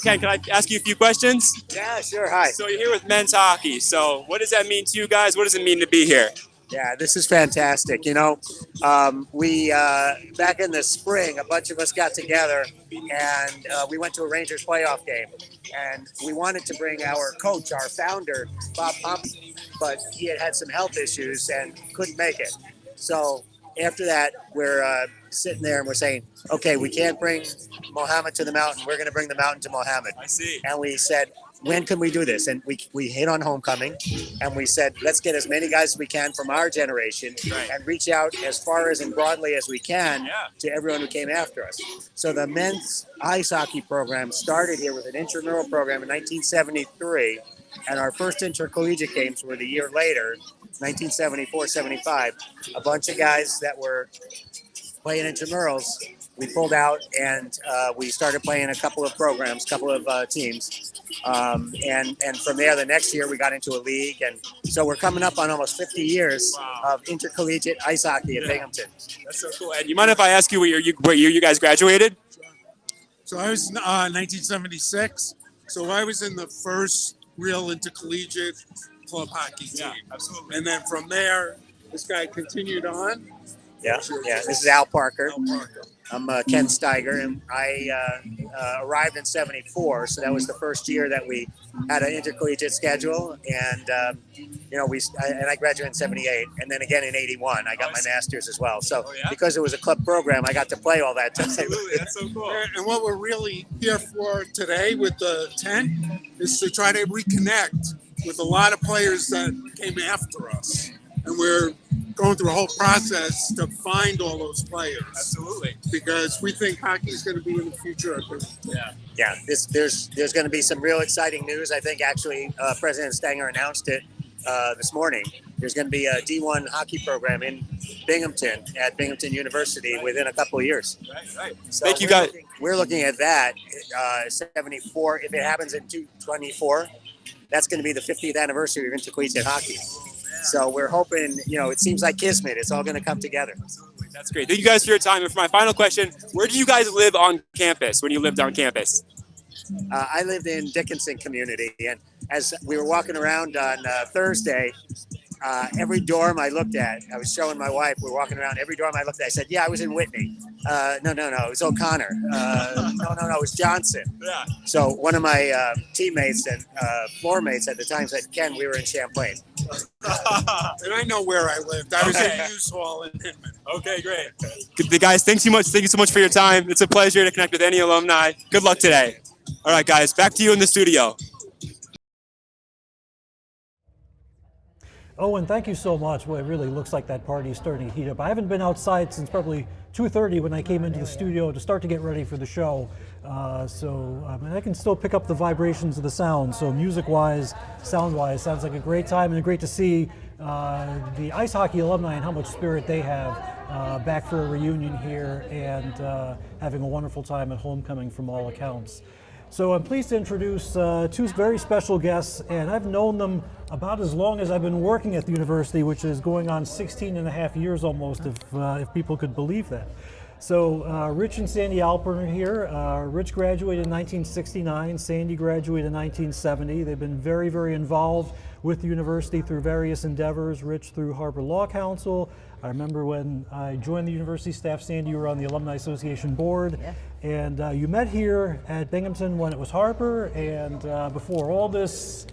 Can I ask you a few questions?
Yeah, sure. Hi.
So you're here with men's hockey. So what does that mean to you guys? What does it mean to be here?
Yeah, this is fantastic. We back in the spring, a bunch of us got together and we went to a Rangers playoff game. And we wanted to bring our coach, our founder, Bob Pompey, but he had some health issues and couldn't make it. So after that, we're sitting there and we're saying, okay, we can't bring Mohammed to the mountain. We're going to bring the mountain to Mohammed.
I see.
And we said, when can we do this? And we hit on homecoming and we said, let's get as many guys as we can from our generation and reach out as far as and broadly as we can to everyone who came after us. So the men's ice hockey program started here with an intramural program in 1973. And our first intercollegiate games were the year later, 1974-75. A bunch of guys that were playing intramurals, we pulled out and we started playing a couple of programs, couple of teams. And from there, the next year we got into a league and So we're coming up on almost 50 years of intercollegiate ice hockey at Binghamton.
That's so cool. And you mind if I ask you what year you guys graduated?
So I was 1976. So I was in the first real intercollegiate club hockey team.
Yeah, absolutely.
And then from there, this guy continued on.
Yeah. This is Al Parker.
Al Parker.
I'm Ken Steiger, and I arrived in '74, so that was the first year that we had an intercollegiate schedule, and I graduated in '78, and then again in '81, I got my master's as well. So because it was a club program, I got to play all that time.
Absolutely, that's so cool.
And what we're really here for today with the tent is to try to reconnect with a lot of players that came after us, and we're going through a whole process to find all those players.
Absolutely.
Because we think hockey is going to be in the future.
Yeah. There's going to be some real exciting news. I think actually President Stenger announced it this morning. There's going to be a D1 hockey program in Binghamton at Binghamton University within a couple of years.
Right.
So
Thank you, guys.
We're looking at that 74. If it happens in 2024, that's going to be the 50th anniversary of intercollegiate hockey. So we're hoping, it seems like kismet. It's all going to come together.
Absolutely. That's great. Thank you guys for your time. And for my final question, where do you guys live on campus when you lived on campus?
I lived in Dickinson community, and as we were walking around on Thursday, every dorm I looked at, I was showing my wife, we were walking around, every dorm I looked at, I said, yeah, I was in Whitney. No, it was O'Connor. No, it was Johnson.
Yeah.
So one of my teammates and floor mates at the time said, Ken, we were in Champlain.
And I know where I lived. I was in Hughes Hall in Hinman.
Okay, great. Good, guys, thank you so much for your time. It's a pleasure to connect with any alumni. Good luck today. All right, guys, back to you in the studio.
Owen, thank you so much. Well, it really looks like that party is starting to heat up. I haven't been outside since probably 2:30 when I came into the studio to start to get ready for the show. And I can still pick up the vibrations of the sound. So music-wise, sound-wise, sounds like a great time, and great to see the ice hockey alumni and how much spirit they have back for a reunion here and having a wonderful time at homecoming from all accounts. So I'm pleased to introduce two very special guests, and I've known them about as long as I've been working at the university, which is going on 16 and a half years almost, if people could believe that. So Rich and Sandy Alpern are here. Rich graduated in 1969, Sandy graduated in 1970. They've been very, very involved with the university through various endeavors, Rich through Harbor Law Council. I remember when I joined the university staff, Sandy, you were on the Alumni Association board. Yeah. And you met here at Binghamton when it was Harbor and before all this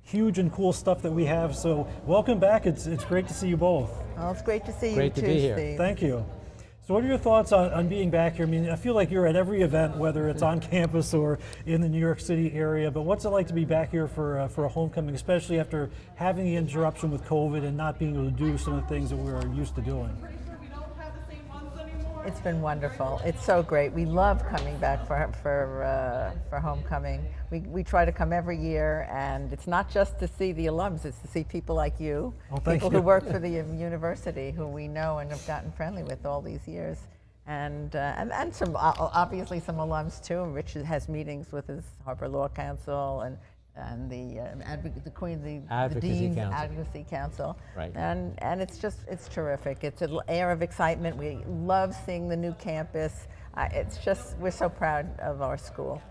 huge and cool stuff that we have. So welcome back. It's great to see you both.
Well, it's great to see
you too,
Steve.
Here.
Thank you. So what are your thoughts on being back here? I mean, I feel like you're at every event, whether it's on campus or in the New York City area, but what's it like to be back here for a homecoming, especially after having the interruption with COVID and not being able to do some of the things that we were used to doing?
It's been wonderful. It's so great. We love coming back for homecoming. We try to come every year, and it's not just to see the alums, it's to see people like you, people who work for the university, who we know and have gotten friendly with all these years. And some obviously some alums too. Rich has meetings with his Harbor Law Council and the Dean's Advocacy Council.
Right.
And it's terrific. It's an air of excitement. We love seeing the new campus. We're so proud of our school.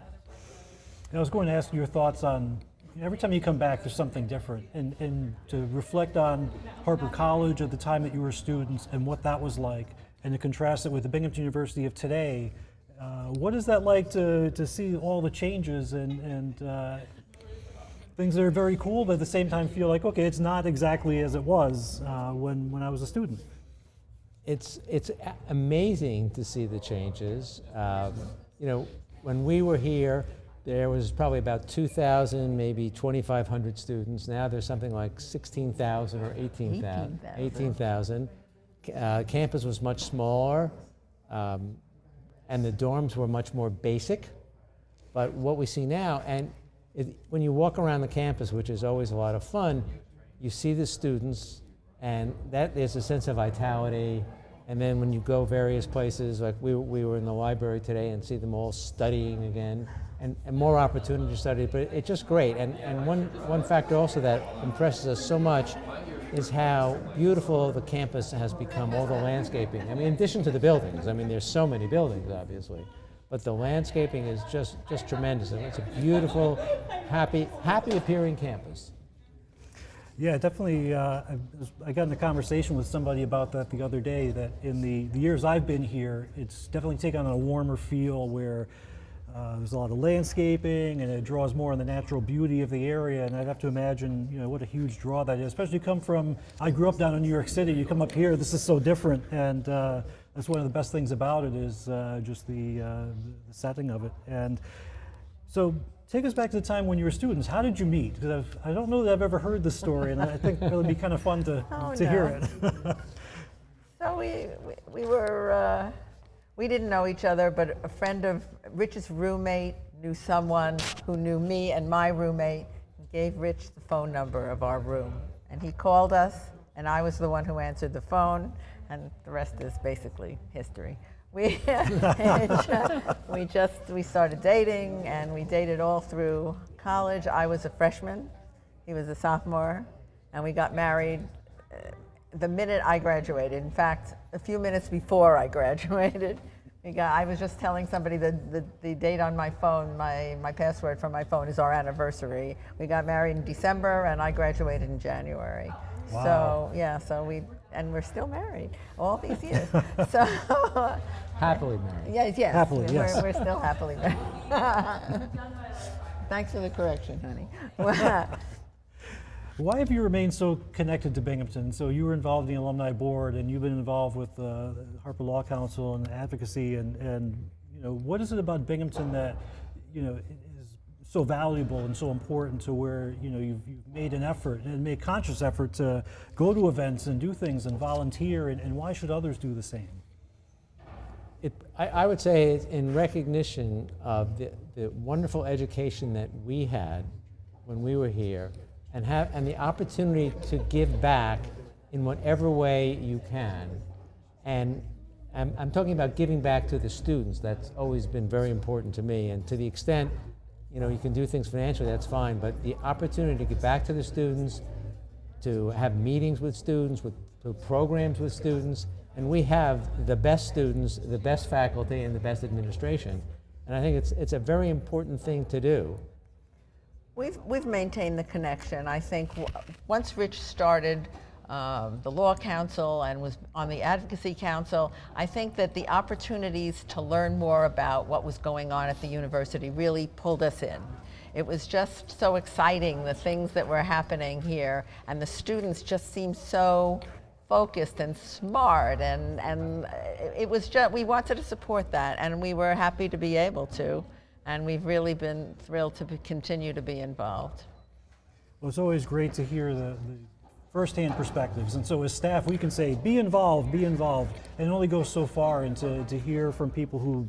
I was going to ask your thoughts on, every time you come back, there's something different. And to reflect on Harbor College at the time that you were students and what that was like, and to contrast it with the Binghamton University of today, what is that like to see all the changes and things that are very cool, but at the same time feel like, okay, it's not exactly as it was when I was a student?
It's amazing to see the changes. When we were here, there was probably about 2,000, maybe 2,500 students. Now there's something like 16,000 or 18,000. 18,000. Campus was much smaller, and the dorms were much more basic. But what we see now, when you walk around the campus, which is always a lot of fun, you see the students, and that there's a sense of vitality And then when you go various places, like we were in the library today and see them all studying again, and more opportunity to study, but it's just great. And one factor also that impresses us so much is how beautiful the campus has become, all the landscaping. I mean, in addition to the buildings, I mean, there's so many buildings, obviously, but the landscaping is just tremendous. And it's a beautiful, happy appearing campus.
Yeah, definitely. I got in a conversation with somebody about that the other day, that in the years I've been here, it's definitely taken on a warmer feel where there's a lot of landscaping and it draws more on the natural beauty of the area. And I'd have to imagine, what a huge draw that is, especially come from, I grew up down in New York City, you come up here, this is so different. And that's one of the best things about it is just the setting of it. And so, take us back to the time when you were students. How did you meet? Because I don't know that I've ever heard this story, and I think it would be kind of fun to hear it.
So we didn't know each other, but a friend of Rich's roommate knew someone who knew me and my roommate, and gave Rich the phone number of our room. And he called us, and I was the one who answered the phone, and the rest is basically history. We started dating, and we dated all through college. I was a freshman, he was a sophomore, and we got married the minute I graduated. In fact, a few minutes before I graduated. I was just telling somebody the date on my phone, my password from my phone is our anniversary. We got married in December, and I graduated in January.
Wow.
So we're still married all these years. So
happily married.
Yes.
Happily, yes.
We're still happily married. Thanks for the correction, honey.
Why have you remained so connected to Binghamton? So you were involved in the alumni board, and you've been involved with the Harper Law Council and advocacy. And what is it about Binghamton that is so valuable and so important to where you've made an effort and made a conscious effort to go to events and do things and volunteer, and why should others do the same?
I would say it's in recognition of the wonderful education that we had when we were here, and the opportunity to give back in whatever way you can. And I'm talking about giving back to the students. That's always been very important to me, and to the extent you can do things financially, that's fine, but the opportunity to get back to the students, to have meetings with students, to programs with students, and we have the best students, the best faculty, and the best administration. And I think it's a very important thing to do.
We've maintained the connection. I think once Rich started the Law Council and was on the Advocacy Council, I think that the opportunities to learn more about what was going on at the university really pulled us in. It was just so exciting, the things that were happening here, and the students just seemed so focused and smart, and it was just, we wanted to support that, and we were happy to be able to. And we've really been thrilled to continue to be involved.
Well, it's always great to hear the firsthand perspectives. And so as staff, we can say, be involved, and it only goes so far. And to hear from people who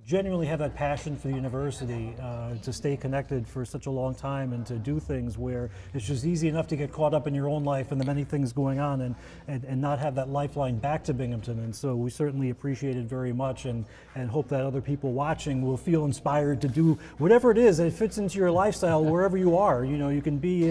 genuinely have that passion for the university, to stay connected for such a long time and to do things where it's just easy enough to get caught up in your own life and the many things going on and not have that lifeline back to Binghamton. And so we certainly appreciate it very much and hope that other people watching will feel inspired to do whatever it is that fits into your lifestyle wherever you are. You can be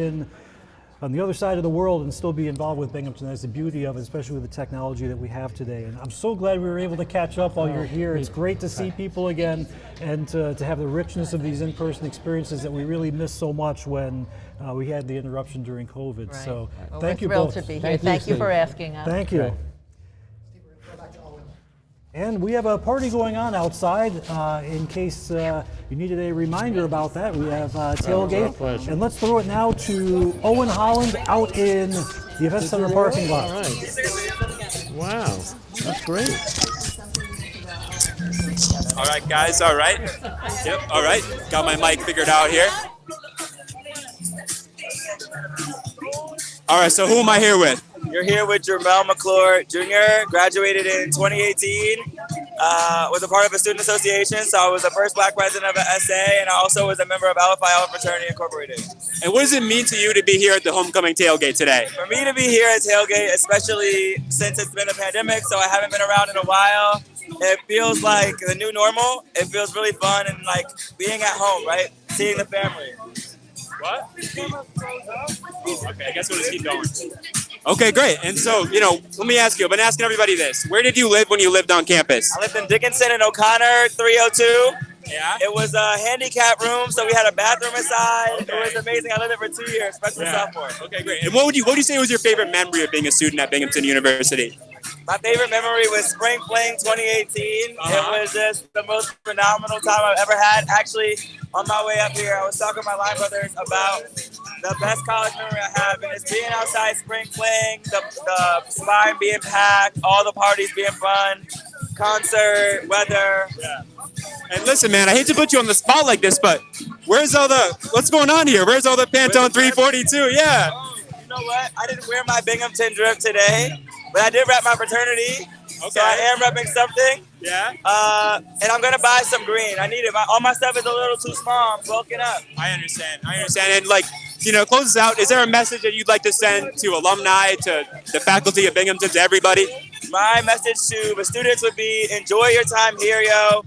on the other side of the world and still be involved with Binghamton. That's the beauty of it, especially with the technology that we have today. And I'm so glad we were able to catch up while you're here. It's great to see people again and to have the richness of these in-person experiences that we really missed so much when we had the interruption during COVID.
Right.
So
well,
thank you
both.
both.
We're thrilled to be here. Thank you for asking us.
Thank you.
Right.
And we have a party going on outside. In case you needed a reminder about that, we have tailgate. And let's throw it now to Owen Holland out in the Event Center parking lot.
All right. Wow, that's great.
All right, guys, all right. Yep, all right. Got my mic figured out here. All right, so who am I here with?
You're here with Jermel McClure Jr., graduated in 2018. was a part of a student association, so I was the first black president of the SA, and I also was a member of Alpha Phi Alpha Fraternity Incorporated.
And what does it mean to you to be here at the homecoming tailgate today?
For me to be here at tailgate, especially since it's been a pandemic, so I haven't been around in a while, it feels like the new normal. It feels really fun and like being at home, right? Seeing the family.
What? Oh, okay, I guess we'll just keep going. Okay, great. And so, let me ask you, I've been asking everybody this. Where did you live when you lived on campus?
I lived in Dickinson and O'Connor, 302.
Yeah?
It was a handicap room, so we had a bathroom inside. Okay. It was amazing. I lived there for 2 years, freshman, sophomore.
Okay, great. And what would you say was your favorite memory of being a student at Binghamton University?
My favorite memory was Spring Fling 2018. It was just the most phenomenal time I've ever had. Actually, on my way up here, I was talking to my line brothers about the best college memory I have, and it's being outside Spring Fling, the spine being packed, all the parties being fun, concert, weather.
Yeah. And listen, man, I hate to put you on the spot like this, but what's going on here? Where's all the Pantone 342? Yeah.
Oh, you know what? I didn't wear my Binghamton drip today, but I did rep my fraternity. Okay. So I am repping something.
Yeah.
And I'm gonna buy some green. I need it. All my stuff is a little too small. I'm bulking up.
I understand. And close us out. Is there a message that you'd like to send to alumni, to the faculty of Binghamton, to everybody?
My message to the students would be: enjoy your time here, yo.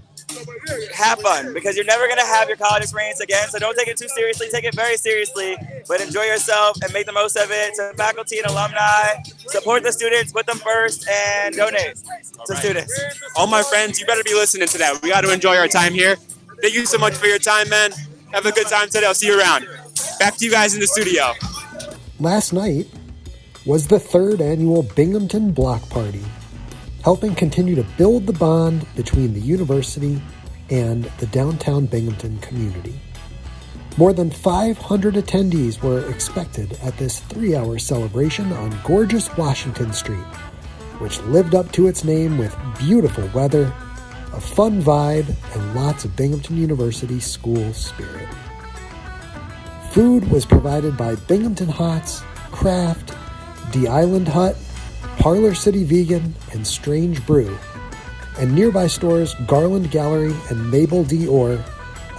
Have fun, because you're never gonna have your college experience again. So don't take it too seriously. Take it very seriously, but enjoy yourself and make the most of it. To faculty and alumni, support the students, put them first, and donate to students.
All my friends, you better be listening to that. We got to enjoy our time here. Thank you so much for your time, man. Have a good time today. I'll see you around. Back to you guys in the studio.
Last night was the 3rd annual Binghamton Block Party, helping continue to build the bond between the university and the downtown Binghamton community. More than 500 attendees were expected at this 3-hour celebration on gorgeous Washington Street, which lived up to its name with beautiful weather, a fun vibe, and lots of Binghamton University school spirit. Food was provided by Binghamton Hots, Craft, The Island Hut, Parlor City Vegan, and Strange Brew, and nearby stores Garland Gallery and Mabel D. Orr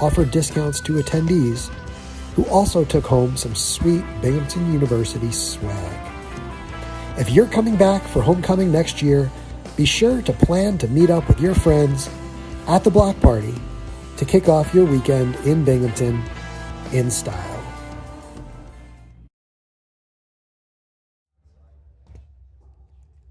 offered discounts to attendees, who also took home some sweet Binghamton University swag. If you're coming back for homecoming next year, be sure to plan to meet up with your friends at the block party to kick off your weekend in Binghamton in style.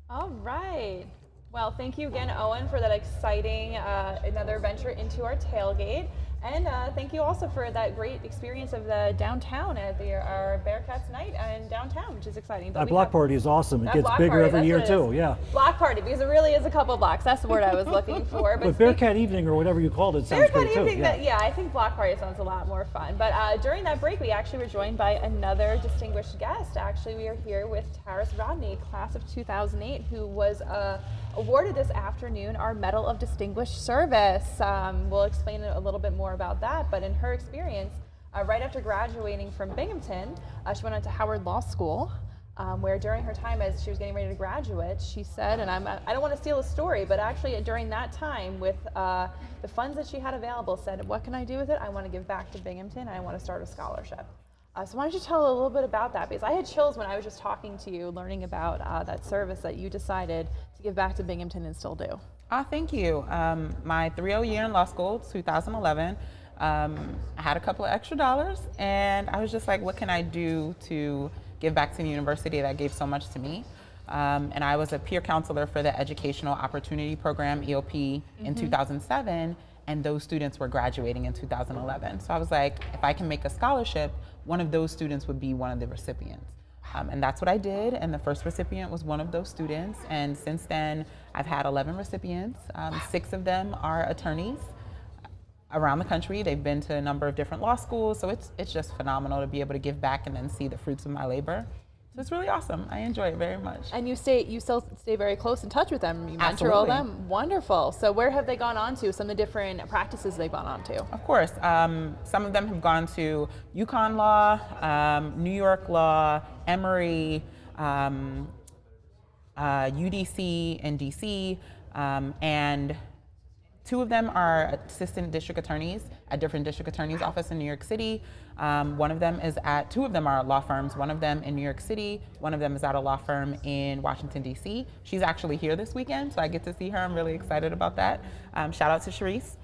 All right. Well, thank you again, Owen, for that exciting another venture into our tailgate. And thank you also for that great experience of the downtown at our Bearcats night and downtown, which is exciting.
That block party is awesome. It gets bigger
party,
every year too, yeah.
Block party, because it really is a couple blocks. That's the word I was looking for.
But Bearcat evening or whatever you called it sounds great too.
Yeah, I think block party sounds a lot more fun. But during that break, we actually were joined by another distinguished guest. Actually, we are here with Taris Rodney, class of 2008, who was awarded this afternoon our Medal of Distinguished Service. We'll explain a little bit more about that, but in her experience, right after graduating from Binghamton, she went on to Howard Law School, where during her time as she was getting ready to graduate, she said, and I don't want to steal the story, but actually during that time with the funds that she had available, said, what can I do with it? I want to give back to Binghamton, I want to start a scholarship. So why don't you tell a little bit about that? Because I had chills when I was just talking to you, learning about that service that you decided to give back to Binghamton and still do.
Thank you. My 3.0 year in law school, 2011, I had a couple of extra dollars, and I was just like, what can I do to give back to the university that gave so much to me? And I was a peer counselor for the Educational Opportunity Program, EOP, in 2007, and those students were graduating in 2011. So I was like, if I can make a scholarship, one of those students would be one of the recipients. And that's what I did, and the first recipient was one of those students, and since then I've had 11 recipients. 6 of them are attorneys around the country. They've been to a number of different law schools, so it's just phenomenal to be able to give back and then see the fruits of my labor. So it's really awesome. I enjoy it very much.
And you still stay very close in touch with them. You mentor all of them. Wonderful. So where have they gone on to? Some of the different practices they've gone on to?
Of course. Some of them have gone to UConn Law, New York Law, Emory, UDC in DC, and Two of them are assistant district attorneys at different district attorneys' office in New York City. One of them is at, two of them are law firms, one of them in New York City, one of them is at a law firm in Washington, D.C. She's actually here this weekend, so I get to see her. I'm really excited about that. Shout out to Sharice.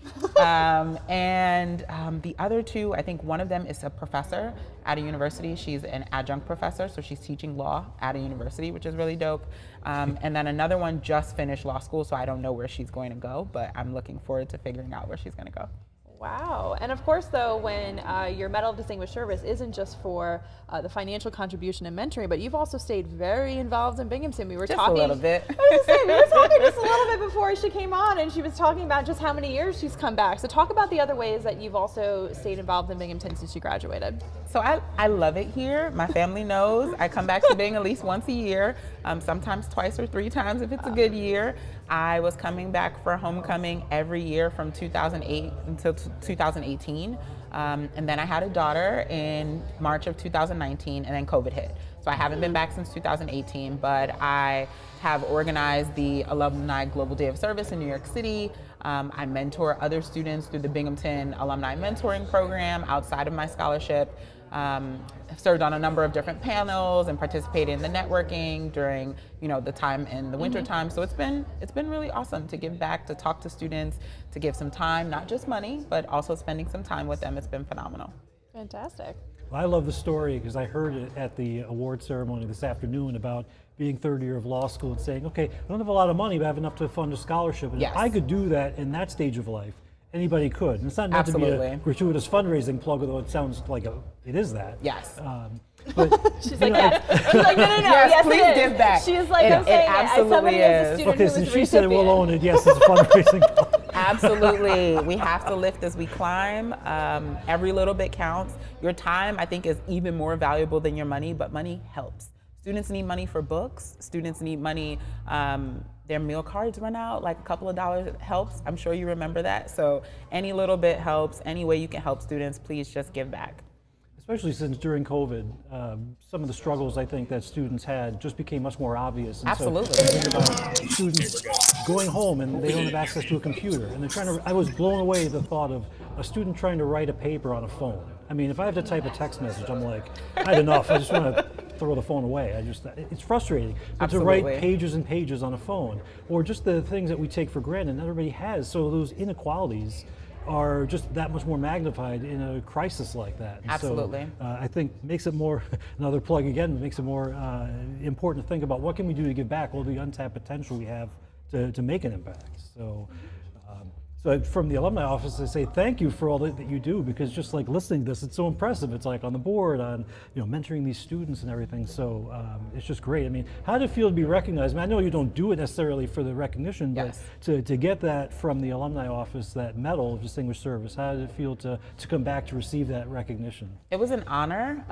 The other two, I think one of them is a professor at a university. She's an adjunct professor, so she's teaching law at a university, which is really dope. And then another one just finished law school, so I don't know where she's going to go, but I'm looking forward to figuring out where she's going to go.
Wow. And of course, though, when your Medal of Distinguished Service isn't just for the financial contribution and mentoring, but you've also stayed very involved in Binghamton. We were
just
talking
a little bit.
I was gonna say, we were talking just a little bit before she came on, and she was talking about just how many years she's come back. So talk about the other ways that you've also stayed involved in Binghamton since you graduated.
So I love it here. My family knows. I come back to Bing at least once a year, sometimes twice or three times if it's a good year. I was coming back for homecoming every year from 2008 until 2018. And then I had a daughter in March of 2019, and then COVID hit. So I haven't been back since 2018, but I have organized the Alumni Global Day of Service in New York City. I mentor other students through the Binghamton Alumni Mentoring Program outside of my scholarship. I've served on a number of different panels and participated in the networking during, the time in the winter time. So it's been really awesome to give back, to talk to students, to give some time, not just money, but also spending some time with them. It's been phenomenal.
Fantastic.
Well, I love the story because I heard it at the award ceremony this afternoon about being third year of law school and saying, okay, I don't have a lot of money, but I have enough to fund a scholarship. And
yes.
If I could do that in that stage of life, anybody could. And it's not meant to be a gratuitous fundraising plug, although it sounds like it is that.
Yes.
But
she's like, she's like, no.
Yes, please give back.
She's like, I'm saying
absolutely
as a student
okay,
who
since
was
she said it, we'll own it. Yes, it's a fundraising plug.
Absolutely. We have to lift as we climb. Every little bit counts. Your time, I think, is even more valuable than your money, but money helps. Students need money for books. Students need money. Their meal cards run out, like a couple of dollars helps. I'm sure you remember that. So any little bit helps. Any way you can help students, please just give back.
Especially since during COVID, some of the struggles I think that students had just became much more obvious. And
absolutely.
So think about students going home and they don't have access to a computer, and they're trying to. I was blown away at the thought of a student trying to write a paper on a phone. I mean, if I have to type a text message, I'm like, I had enough. I just want to throw the phone away. It's frustrating. But
absolutely.
To write pages and pages on a phone, or just the things that we take for granted, not everybody has. So those inequalities are just that much more magnified in a crisis like that. And
absolutely.
So, I think makes it more, another plug again, makes it more important to think about what can we do to give back all the untapped potential we have to make an impact. So. So from the alumni office, I say thank you for all that you do, because just like listening to this, it's so impressive. It's like on the board, on mentoring these students and everything. So it's just great. I mean, how did it feel to be recognized? I mean, I know you don't do it necessarily for the recognition, but
yes.
to get that from the alumni office, that Medal of Distinguished Service, how did it feel to come back to receive that recognition?
It was an honor.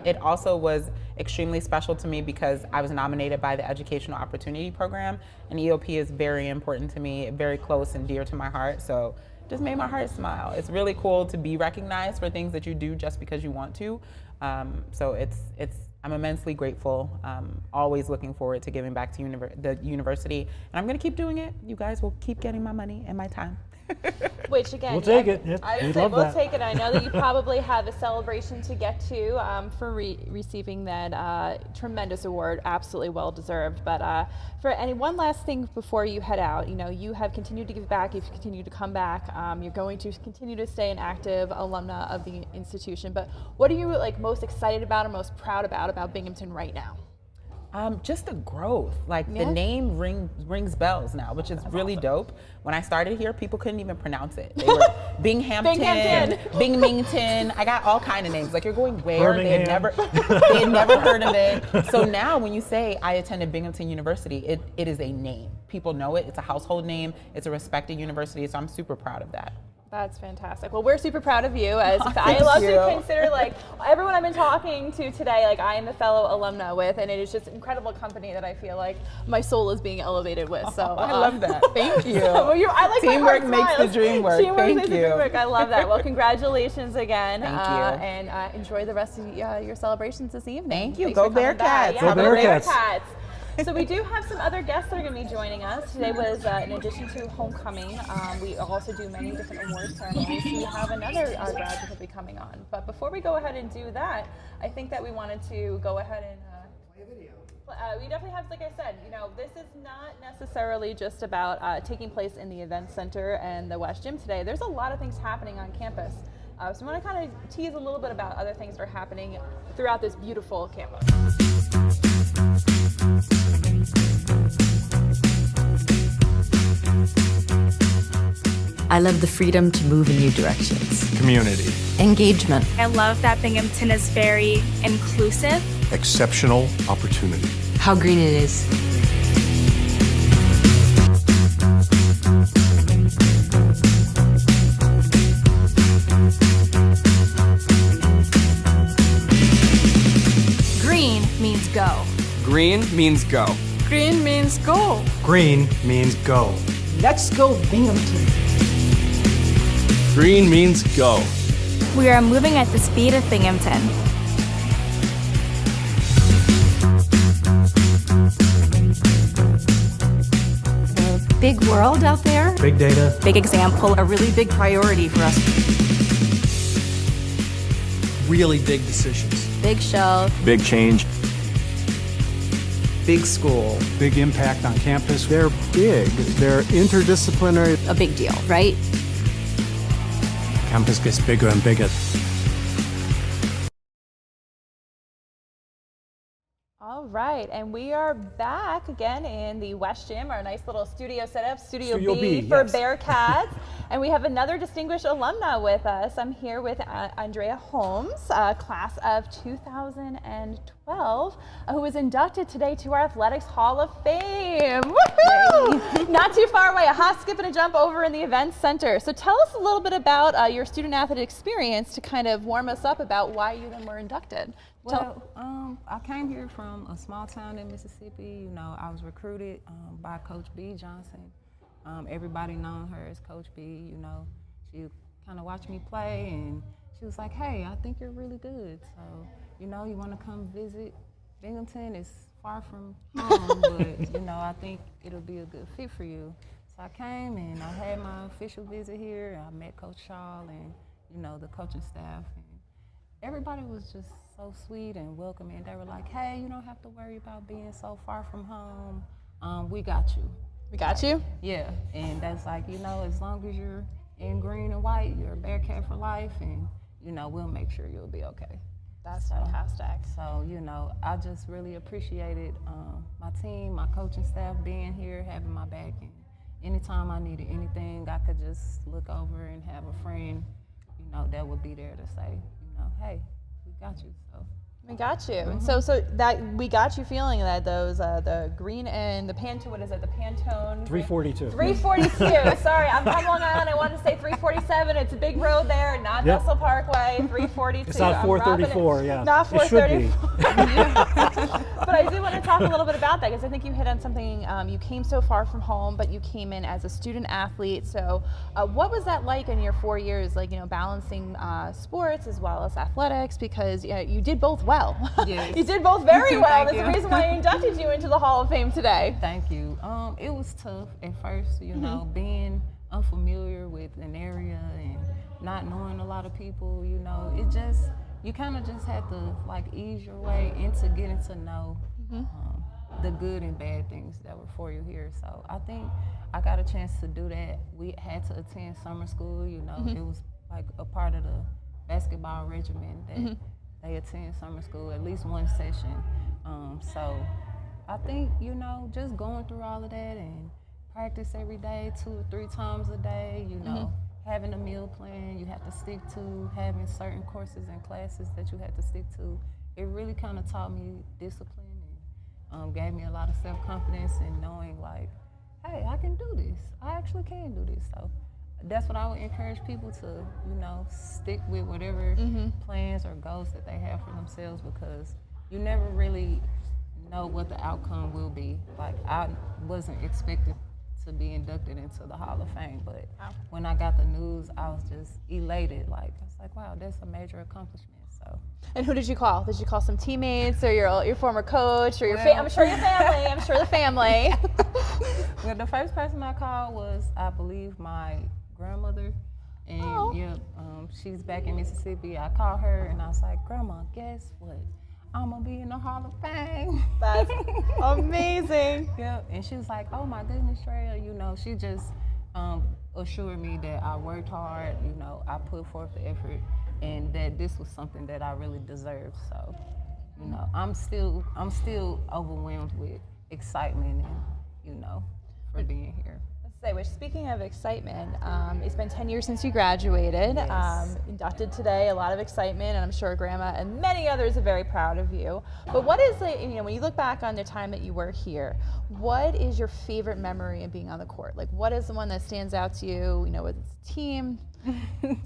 It also was extremely special to me because I was nominated by the Educational Opportunity Program, and EOP is very important to me, very close and dear to my heart. So just made my heart smile. It's really cool to be recognized for things that you do just because you want to. So I'm immensely grateful. Always looking forward to giving back to the university, and I'm going to keep doing it. You guys will keep getting my money and my time.
Which again,
we'll take it.
I would say we'll take it. I know that you probably have a celebration to get to for receiving that tremendous award. Absolutely well deserved. But one last thing before you head out, you have continued to give back. You've continued to come back. You're going to continue to stay an active alumna of the institution. But what are you most excited about or most proud about Binghamton right now?
Just the growth. The name rings bells now, which is really dope. When I started here, people couldn't even pronounce it. They were Binghamton, Binghamton. I got all kind of names. You're going where? They had never heard of it. So now when you say I attended Binghamton University, it is a name. People know it. It's a household name. It's a respected university. So I'm super proud of that.
That's fantastic. Well, we're super proud of you. As I love to consider everyone I've been talking to today, I am a fellow alumna with, and it is just incredible company that I feel like my soul is being elevated with. So
I love that. Thank you.
I like
teamwork makes the dream work.
Teamwork
Thank
makes
you.
the dream work. I love that. Well, congratulations again.
Thank you.
And enjoy the rest of your celebrations this evening.
Thank you.
Thanks
Go
for coming by.
Bearcats.
Yeah,
Go Bearcats.
So we do have some other guests that are going to be joining us. Today was, in addition to homecoming, we also do many different award ceremonies. So we have another graduate who will be coming on. But before we go ahead and do that, I think that we wanted to go ahead and play a video. We definitely have, like I said, this is not necessarily just about taking place in the event center and the West Gym today. There's a lot of things happening on campus. So I want to kind of tease a little bit about other things that are happening throughout this beautiful campus.
I love the freedom to move in new directions.
Community.
Engagement.
I love that Binghamton is very inclusive.
Exceptional opportunity.
How green it is.
Green means go.
Green means go.
Green means go.
Green means go.
Let's go, Binghamton.
Green means go.
We are moving at the speed of Binghamton.
The big world out there.
Big data.
Big example.
A really big priority for us.
Really big decisions.
Big show.
Big change.
Big school. Big impact on campus. They're big. They're interdisciplinary.
A big deal, right?
Campus gets bigger and bigger.
All right, and we are back again in the West Gym, our nice little studio setup, Studio B for
yes.
Bearcats. And we have another distinguished alumna with us. I'm here with Andrea Holmes, class of 2012, who was inducted today to our Athletics Hall of Fame. Woohoo! Not too far away, a hop, skip, and a jump over in the Events Center. So tell us a little bit about your student athlete experience to kind of warm us up about why you then were inducted.
Well, I came here from a small town in Mississippi. I was recruited by Coach B. Johnson. Everybody known her as Coach B. She kind of watched me play, and she was like, "Hey, I think you're really good. So, you want to come visit Binghamton? It's far from home, but I think it'll be a good fit for you." So I came and I had my official visit here. I met Coach Shaw and the coaching staff. And everybody was just so sweet and welcoming. They were like, "Hey, you don't have to worry about being so far from home. We got you."
We got you?
Yeah, and that's like, as long as you're in green and white, you're a Bearcat for life, and, we'll make sure you'll be okay.
That's fantastic.
So, I just really appreciated my team, my coaching staff being here, having my back, and anytime I needed anything, I could just look over and have a friend, that would be there to say, "Hey, we got you." So.
We got you. And so that we got you feeling that those the green and the Pantone, what is it? The Pantone
342.
342. Sorry, I'm from Long Island. I wanted to say 347. It's a big road there, not Bessel Parkway. 342.
It's not 434. Yeah.
Not 434.
It
But I do want to talk a little bit about that because I think you hit on something. You came so far from home, but you came in as a student athlete. So, what was that like in your 4 years? Like balancing sports as well as athletics, because you did both well.
Yes.
You did both very well. That's
you.
the reason why I inducted you into the Hall of Fame today.
Thank you. It was tough at first, being unfamiliar with an area and not knowing a lot of people, you kind of just had to ease your way into getting to know the good and bad things that were for you here. So I think I got a chance to do that. We had to attend summer school, it was like a part of the basketball regimen that they attend summer school, at least one session. So I think, just going through all of that and practice every day, 2 or 3 times a day, having a meal plan you have to stick to, having certain courses and classes that you have to stick to, it really kind of taught me discipline and gave me a lot of self-confidence and knowing hey, I can do this. I actually can do this. So that's what I would encourage people to, stick with whatever plans or goals that they have for themselves, because you never really know what the outcome will be. I wasn't expected to be inducted into the Hall of Fame, but when I got the news, I was just elated. I was like, wow, that's a major accomplishment. So
So.
And who did you call? Did you call some teammates or your former coach or I'm sure your family? I'm sure the family.
Well, the first person I called was, I believe, my grandmother. And she's back in Mississippi. I called her and I was like, Grandma, guess what? I'm gonna be in the Hall of Fame.
That's amazing.
Yeah, and she was like, oh my goodness, Treya, she just assured me that I worked hard, I put forth the effort, and that this was something that I really deserved. So, I'm still overwhelmed with excitement and, for being here.
Which, speaking of excitement, it's been 10 years since you graduated.
Yes.
Inducted today, a lot of excitement, and I'm sure Grandma and many others are very proud of you. But what is when you look back on the time that you were here, what is your favorite memory of being on the court? Like, what is the one that stands out to you? With the team,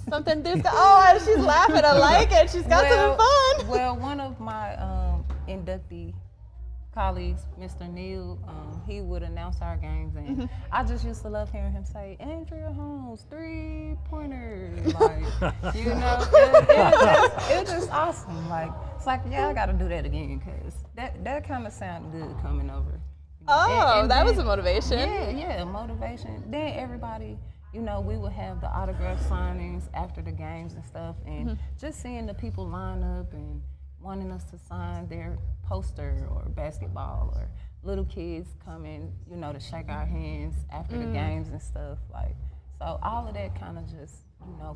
something. She's laughing. I like it. She's got some fun.
Well, one of my inductee colleagues, Mr. Neal, he would announce our games, and I just used to love hearing him say, Andrea Holmes, 3-pointer. Like, it was just awesome. Like, it's like, I got to do that again, because that kind of sounded good coming over.
And that was a motivation.
Yeah, motivation. Then everybody, we would have the autograph signings after the games and stuff, and just seeing the people line up and wanting us to sign their poster or basketball, or little kids coming, to shake our hands after the games and stuff. Like, so all of that kind of just,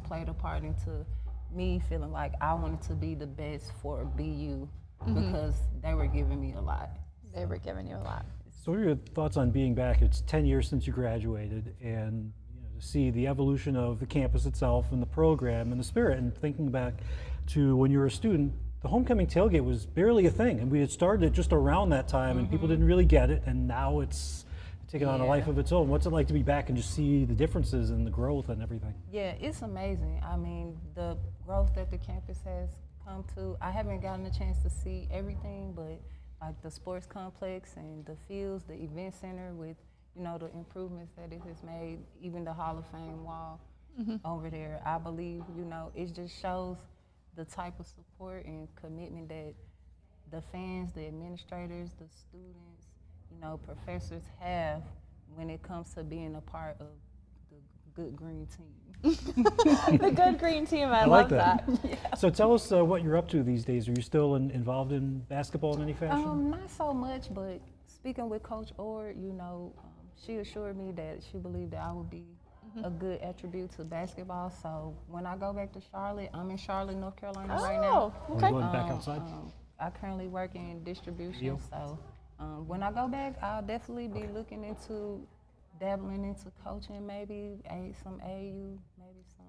played a part into me feeling like I wanted to be the best for BU because they were giving me a lot.
They were giving you a lot.
So what are your thoughts on being back? It's 10 years since you graduated, and to see the evolution of the campus itself and the program and the spirit, and thinking back to when you were a student, the homecoming tailgate was barely a thing, and we had started it just around that time, and people didn't really get it, and now it's taken on a life of its own. What's it like to be back and just see the differences and the growth and everything?
Yeah, it's amazing. I mean, the growth that the campus has come to, I haven't gotten a chance to see everything, but like the sports complex and the fields, the event center with, the improvements that it has made, even the Hall of Fame wall over there, I believe, it just shows the type of support and commitment that the fans, the administrators, the students, professors have when it comes to being a part of the good green team.
The good green team, I
like
love that.
Yeah. So tell us what you're up to these days. Are you still involved in basketball in any fashion?
Not so much, but speaking with Coach Ord, she assured me that she believed that I would be a good attribute to basketball. So when I go back to Charlotte, I'm in Charlotte, North Carolina right now.
Okay.
Are you going back outside?
I currently work in distribution, so when I go back, I'll definitely be looking into dabbling into coaching, maybe some AU, maybe some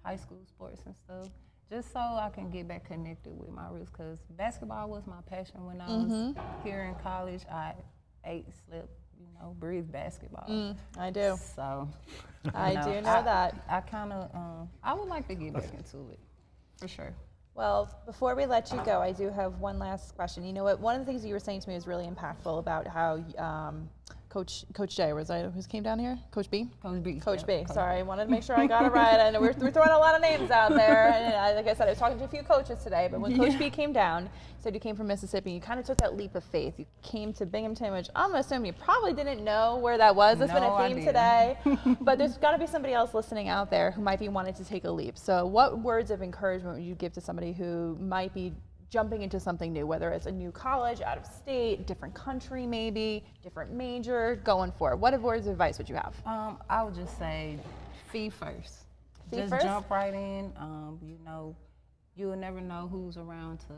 high school sports and stuff, just so I can get back connected with my roots, because basketball was my passion when I was here in college. I ate, slept, breathe basketball.
I do.
So,
I do know that.
I kind of, I would like to get back into it, for sure.
Well, before we let you go, I do have one last question. You know what? One of the things you were saying to me was really impactful about how Coach J, who came down here? Coach B?
Coach B.
Coach B. Sorry, I wanted to make sure I got it right. I know we're throwing a lot of names out there. And like I said, I was talking to a few coaches today, but when Coach B came down, you said you came from Mississippi, you kind of took that leap of faith. You came to Binghamton, which I'm assuming you probably didn't know where that was. That's been a theme today. But there's got to be somebody else listening out there who might be wanting to take a leap. So what words of encouragement would you give to somebody who might be jumping into something new, whether it's a new college, out of state, different country maybe, different major, going for it? What words of advice would you have?
I would just say, fee first.
Just
jump right in. You will never know who's around to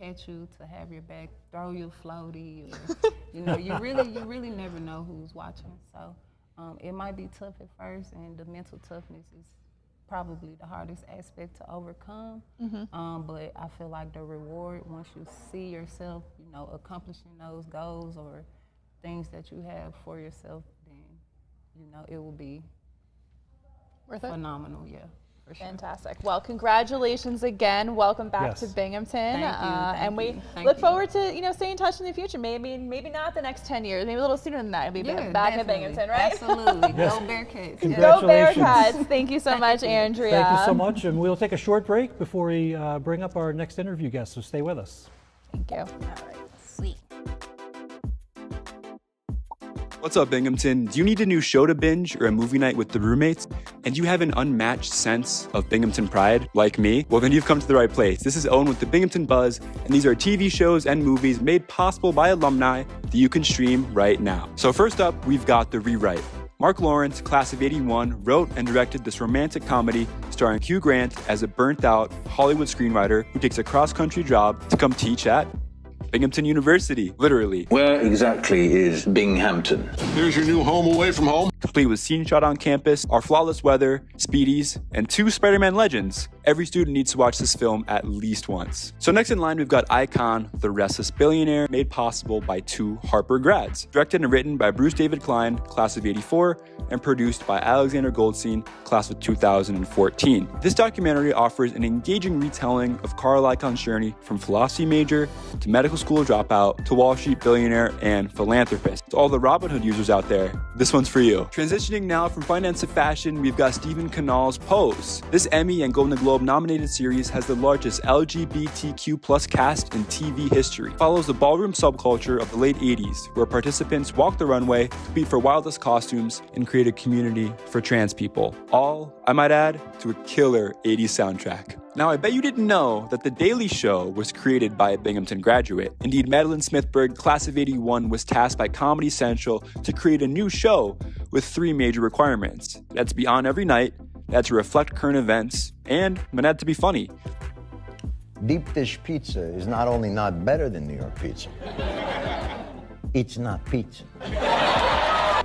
catch you, to have your back, throw you a floaty, or, you really never know who's watching. So it might be tough at first, and the mental toughness is probably the hardest aspect to overcome, but I feel like the reward, once you see yourself, accomplishing those goals or things that you have for yourself, then, it will be
worth
phenomenal, yeah.
Fantastic. Well, congratulations again. Welcome back to Binghamton.
Thank you.
And we look forward to staying in touch in the future. Maybe not the next 10 years. Maybe a little sooner than that. We'll be back at Binghamton, right?
Absolutely. Go Bearcats.
Go Bearcats. Thank you so much, Andrea.
Thank you so much. And we'll take a short break before we bring up our next interview guest. So stay with us.
Thank you.
All right. Sweet.
What's up, Binghamton? Do you need a new show to binge or a movie night with the roommates? And you have an unmatched sense of Binghamton pride, like me? Well, then you've come to the right place. This is Owen with the Binghamton Buzz, and these are TV shows and movies made possible by alumni that you can stream right now. So first up, we've got The Rewrite. Mark Lawrence, class of '81, wrote and directed this romantic comedy starring Hugh Grant as a burnt-out Hollywood screenwriter who takes a cross-country job to come teach at Binghamton University, literally.
Where exactly is Binghamton?
Here's your new home away from home.
Complete with scene shot on campus, our flawless weather, speedies, and 2 Spider-Man legends. Every student needs to watch this film at least once. So next in line, we've got Icon, The Restless Billionaire, made possible by 2 Harper grads. Directed and written by Bruce David Klein, class of '84, and produced by Alexander Goldstein, class of 2014. This documentary offers an engaging retelling of Carl Icon's journey from philosophy major to medical school dropout to Wall Street billionaire and philanthropist. To all the Robinhood users out there, this one's for you. Transitioning now from finance to fashion, we've got Stephen Canal's Pose. This Emmy and Golden Globe nominated series has the largest LGBTQ+ cast in TV history. It follows the ballroom subculture of the late 80s, where participants walk the runway, compete for wildest costumes, and create a community for trans people. All, I might add, to a killer 80s soundtrack. Now, I bet you didn't know that The Daily Show was created by a Binghamton graduate. Indeed, Madeline Smithberg, class of '81, was tasked by Comedy Central to create a new show with 3 major requirements. That's to be on every night, that to reflect current events, and it had to be funny.
Deep dish pizza is not only not better than New York pizza, it's not pizza.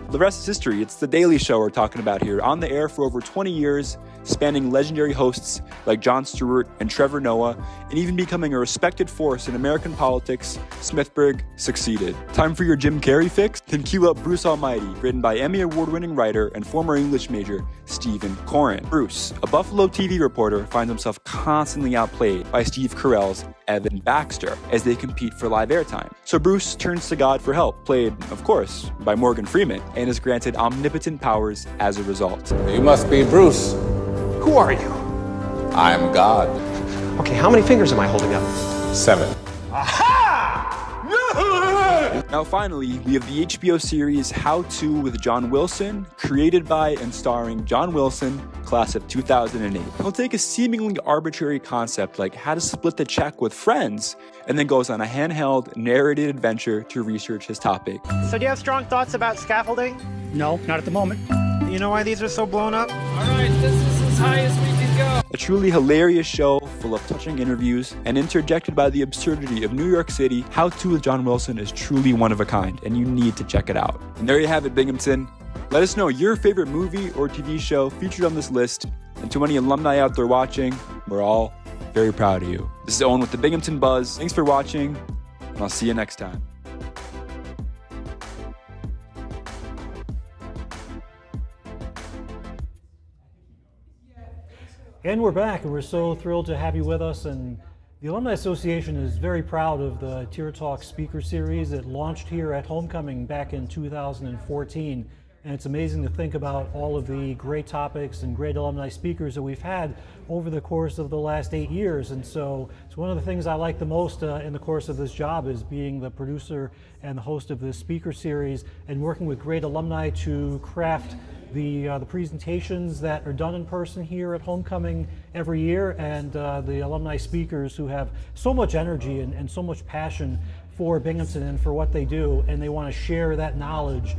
The rest is history. It's The Daily Show we're talking about here, on the air for over 20 years, spanning legendary hosts like Jon Stewart and Trevor Noah, and even becoming a respected force in American politics. Smithberg succeeded. Time for your Jim Carrey fix? Then cue up Bruce Almighty, written by Emmy Award-winning writer and former English major Stephen Corrin. Bruce, a Buffalo TV reporter, finds himself constantly outplayed by Steve Carell's Evan Baxter as they compete for live airtime. So Bruce turns to God for help, played, of course, by Morgan Freeman, and is granted omnipotent powers as a result.
You must be Bruce.
Who are you?
I'm God.
Okay, how many fingers am I holding up?
7.
Now finally, we have the HBO series How To with John Wilson, created by and starring John Wilson, class of 2008. He'll take a seemingly arbitrary concept like how to split the check with friends, and then goes on a handheld, narrated adventure to research his topic.
So do you have strong thoughts about scaffolding?
No, not at the moment.
You know why these are so blown up?
All right, this is as high as we can go.
A truly hilarious show full of touching interviews and interjected by the absurdity of New York City. How To with John Wilson is truly one of a kind, and you need to check it out. And there you have it, Binghamton. Let us know your favorite movie or TV show featured on this list. And to any alumni out there watching, we're all very proud of you. This is Owen with the Binghamton Buzz. Thanks for watching, and I'll see you next time.
And we're back, and we're so thrilled to have you with us. And the Alumni Association is very proud of the Tier Talk speaker series that launched here at Homecoming back in 2014. And it's amazing to think about all of the great topics and great alumni speakers that we've had over the course of the last 8 years. And so it's one of the things I like the most in the course of this job is being the producer and the host of this speaker series and working with great alumni to craft the presentations that are done in person here at Homecoming every year, and the alumni speakers who have so much energy and so much passion for Binghamton and for what they do, and they want to share that knowledge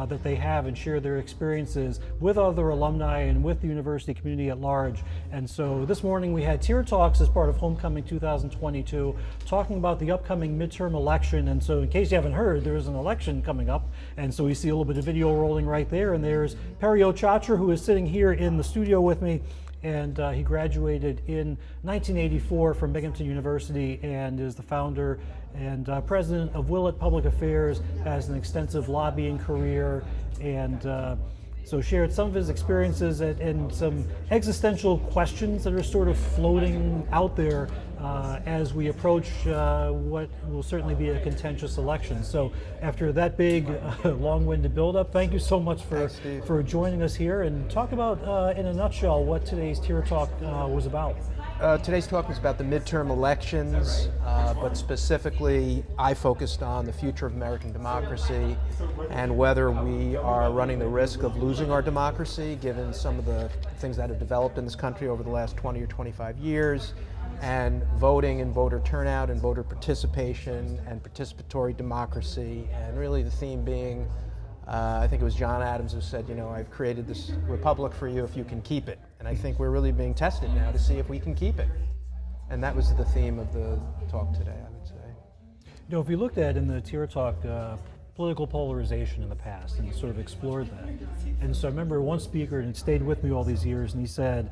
that they have and share their experiences with other alumni and with the university community at large. And so this morning we had Tier Talks as part of Homecoming 2022, talking about the upcoming midterm election. And so in case you haven't heard, there is an election coming up, and so we see a little bit of video rolling right there, and there's Perry Ochatra, who is sitting here in the studio with me. And he graduated in 1984 from Binghamton University and is the founder and president of Willett Public Affairs, has an extensive lobbying career, and So shared some of his experiences and some existential questions that are sort of floating out there as we approach what will certainly be a contentious election. So after that big, long-winded build-up, thank you so much for joining us here, and talk about, in a nutshell, what today's Tier Talk was about.
Today's talk was about the midterm elections, but specifically I focused on the future of American democracy and whether we are running the risk of losing our democracy given some of the things that have developed in this country over the last 20 or 25 years, and voting and voter turnout and voter participation and participatory democracy, and really the theme being, I think it was John Adams who said, I've created this republic for you if you can keep it. And I think we're really being tested now to see if we can keep it. And that was the theme of the talk today, I would say.
If you looked at in the Tier Talk political polarization in the past, and you sort of explored that. And so I remember one speaker, and it stayed with me all these years, and he said,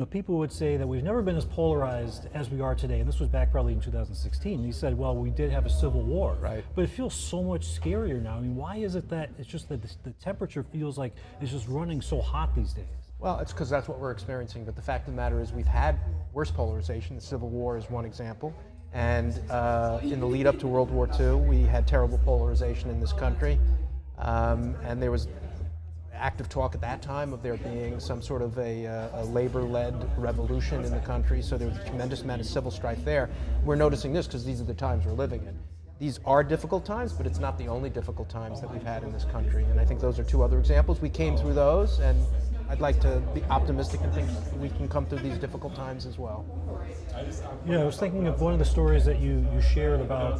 people would say that we've never been as polarized as we are today. And this was back probably in 2016. And he said, well, we did have a civil war,
right?
But it feels so much scarier now. I mean, why is it that it's just that the temperature feels like it's just running so hot these days?
Well, it's because that's what we're experiencing. But the fact of the matter is we've had worse polarization. The Civil War is one example. And in the lead up to World War II, we had terrible polarization in this country. And there was active talk at that time of there being some sort of a labor-led revolution in the country, so there was a tremendous amount of civil strife there. We're noticing this because these are the times we're living in. These are difficult times, but it's not the only difficult times that we've had in this country, and I think those are two other examples. We came through those, and I'd like to be optimistic and think we can come through these difficult times as well.
I was thinking of one of the stories that you shared about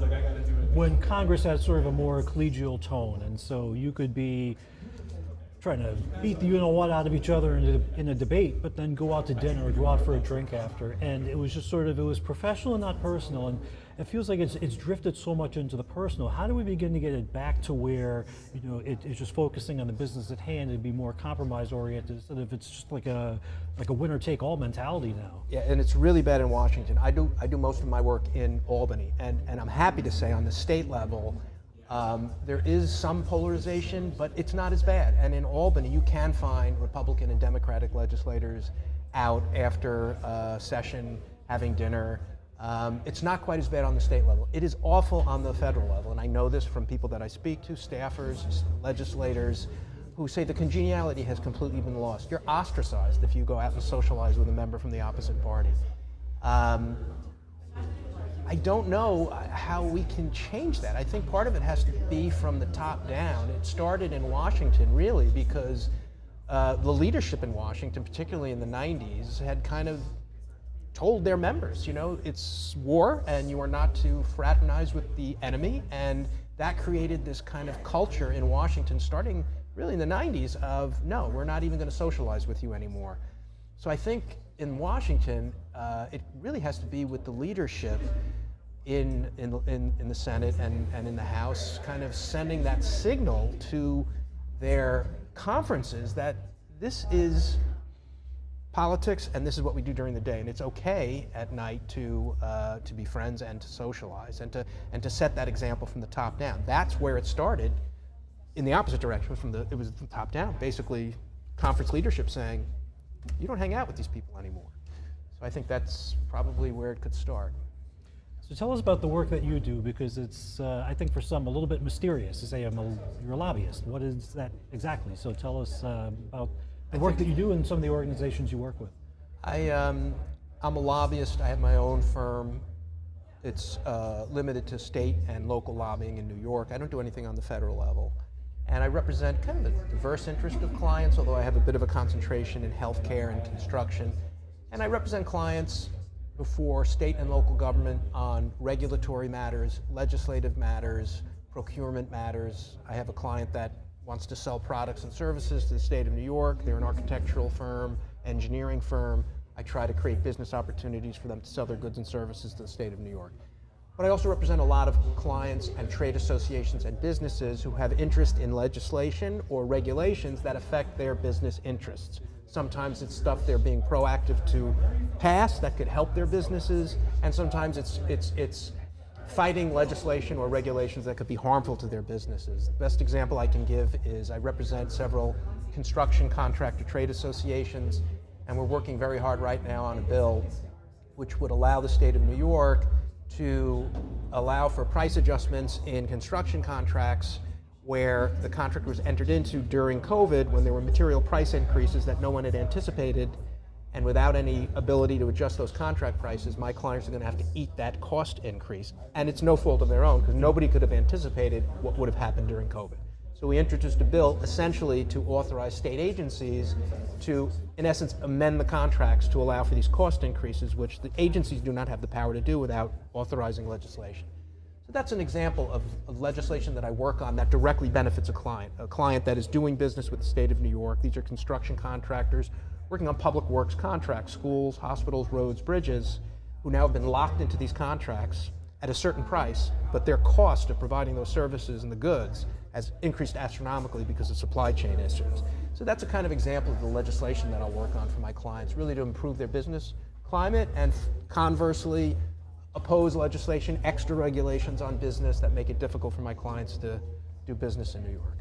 when Congress had sort of a more collegial tone, and so you could be trying to beat the you-know-what out of each other in a debate, but then go out to dinner or go out for a drink after. And it was just sort of, it was professional and not personal. And it feels like it's drifted so much into the personal. How do we begin to get it back to where, it's just focusing on the business at hand and be more compromise-oriented instead of it's just like a winner-take-all mentality now?
Yeah, and it's really bad in Washington. I do most of my work in Albany, and I'm happy to say on the state level, there is some polarization, but it's not as bad. And in Albany, you can find Republican and Democratic legislators out after session, having dinner. It's not quite as bad on the state level. It is awful on the federal level, and I know this from people that I speak to, staffers, legislators, who say the congeniality has completely been lost. You're ostracized if you go out and socialize with a member from the opposite party. I don't know how we can change that. I think part of it has to be from the top down. It started in Washington, really, because the leadership in Washington, particularly in the 90s, had kind of told their members, it's war and you are not to fraternize with the enemy. And that created this kind of culture in Washington, starting really in the 90s, of no, we're not even going to socialize with you anymore. So I think in Washington, it really has to be with the leadership in the Senate and in the House, kind of sending that signal to their conferences that this is politics and this is what we do during the day, and it's okay at night to be friends and to socialize and to set that example from the top down. That's where it started. In the opposite direction, it was from the top down. Basically, conference leadership saying, you don't hang out with these people anymore. So I think that's probably where it could start.
So tell us about the work that you do, because it's, I think for some, a little bit mysterious to say you're a lobbyist. What is that exactly? So tell us about the work that you do and some of the organizations you work with.
I'm a lobbyist. I have my own firm. It's limited to state and local lobbying in New York. I don't do anything on the federal level. And I represent kind of a diverse interest of clients, although I have a bit of a concentration in healthcare and construction. And I represent clients before state and local government on regulatory matters, legislative matters, procurement matters. I have a client that wants to sell products and services to the state of New York. They're an architectural firm, engineering firm. I try to create business opportunities for them to sell their goods and services to the state of New York. But I also represent a lot of clients and trade associations and businesses who have interest in legislation or regulations that affect their business interests. Sometimes it's stuff they're being proactive to pass that could help their businesses, and sometimes it's fighting legislation or regulations that could be harmful to their businesses. The best example I can give is I represent several construction contractor trade associations, and we're working very hard right now on a bill which would allow the state of New York to allow for price adjustments in construction contracts where the contract was entered into during COVID when there were material price increases that no one had anticipated, and without any ability to adjust those contract prices, my clients are going to have to eat that cost increase. And it's no fault of their own, because nobody could have anticipated what would have happened during COVID. So we introduced a bill essentially to authorize state agencies to, in essence, amend the contracts to allow for these cost increases, which the agencies do not have the power to do without authorizing legislation. So that's an example of legislation that I work on that directly benefits a client that is doing business with the state of New York. These are construction contractors working on public works contracts, schools, hospitals, roads, bridges, who now have been locked into these contracts at a certain price, but their cost of providing those services and the goods has increased astronomically because of supply chain issues. So that's a kind of example of the legislation that I'll work on for my clients, really to improve their business climate and conversely oppose legislation, extra regulations on business that make it difficult for my clients to do business in New York.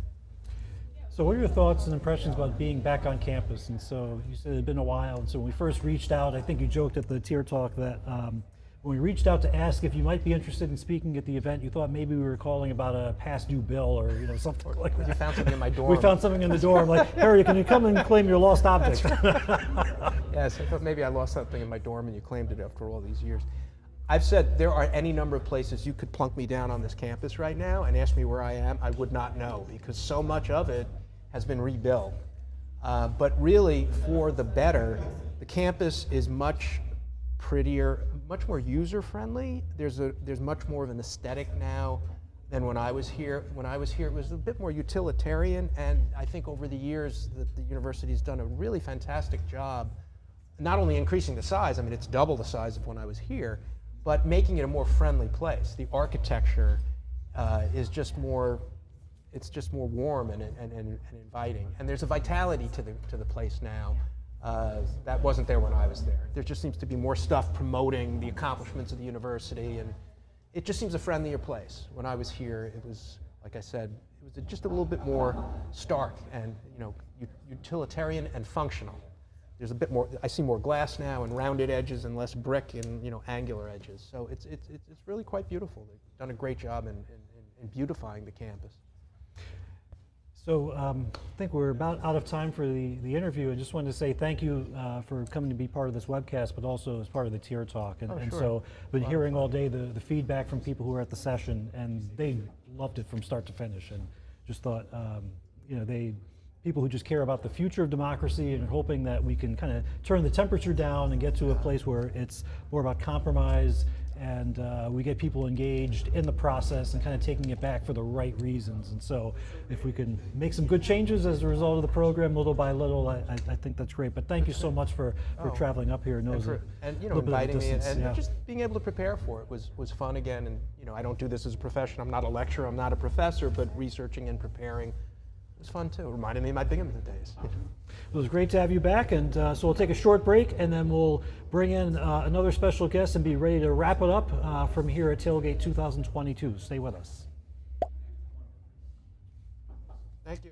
So what are your thoughts and impressions about being back on campus? And so you said it had been a while, and so when we first reached out, I think you joked at the Tier Talk that when we reached out to ask if you might be interested in speaking at the event, you thought maybe we were calling about a past due bill or something like that.
You found something in my dorm.
We found something in the dorm, like, Harry, can you come and claim your lost object?
Yes, I thought maybe I lost something in my dorm and you claimed it after all these years. I've said there are any number of places you could plunk me down on this campus right now and ask me where I am. I would not know, because so much of it has been rebuilt. But really, for the better, the campus is much prettier, much more user-friendly. There's much more of an aesthetic now than when I was here. When I was here, it was a bit more utilitarian, and I think over the years that the university's done a really fantastic job, not only increasing the size, I mean, it's double the size of when I was here, but making it a more friendly place. The architecture is just more, it's just more warm and inviting. And there's a vitality to the place now that wasn't there when I was there. There just seems to be more stuff promoting the accomplishments of the university, and it just seems a friendlier place. When I was here, it was, like I said, it was just a little bit more stark and utilitarian and functional. There's a bit more, I see more glass now and rounded edges and less brick and angular edges. So it's really quite beautiful. They've done a great job in beautifying the campus.
So I think we're about out of time for the interview. I just wanted to say thank you for coming to be part of this webcast, but also as part of the Tier Talk. And so I've been hearing all day the feedback from people who were at the session, and they loved it from start to finish, and just thought, people who just care about the future of democracy and hoping that we can kind of turn the temperature down and get to a place where it's more about compromise and we get people engaged in the process and kind of taking it back for the right reasons. And so if we can make some good changes as a result of the program little by little, I think that's great. But thank you so much for traveling up here.
And inviting me and just being able to prepare for it was fun again. And I don't do this as a profession. I'm not a lecturer, I'm not a professor, but researching and preparing was fun too. It reminded me of my Binghamton days.
It was great to have you back, and so we'll take a short break, and then we'll bring in another special guest and be ready to wrap it up from here at Tailgate 2022. Stay with us.
Thank you.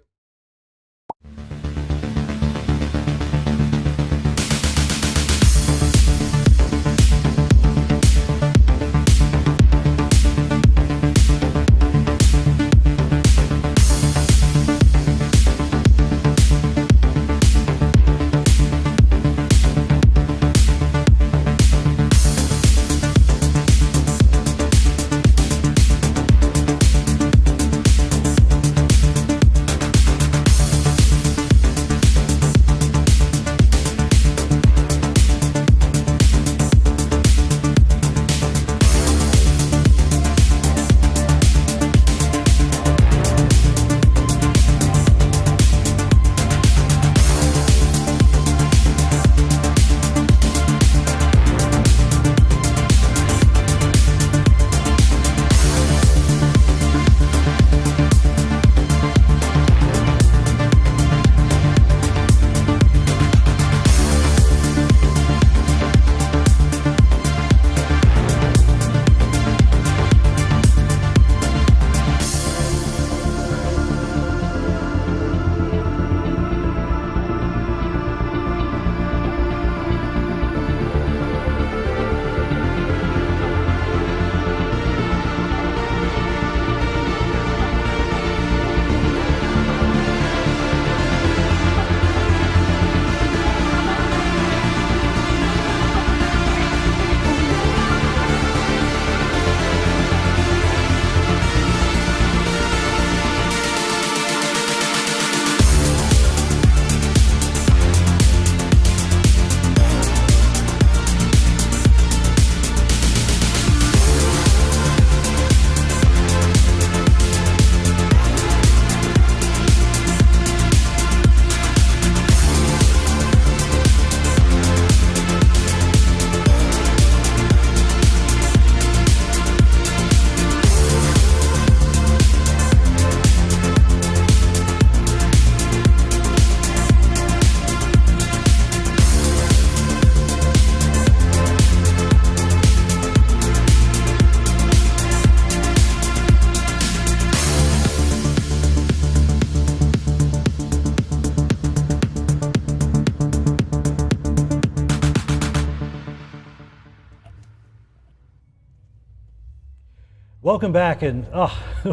Welcome back, and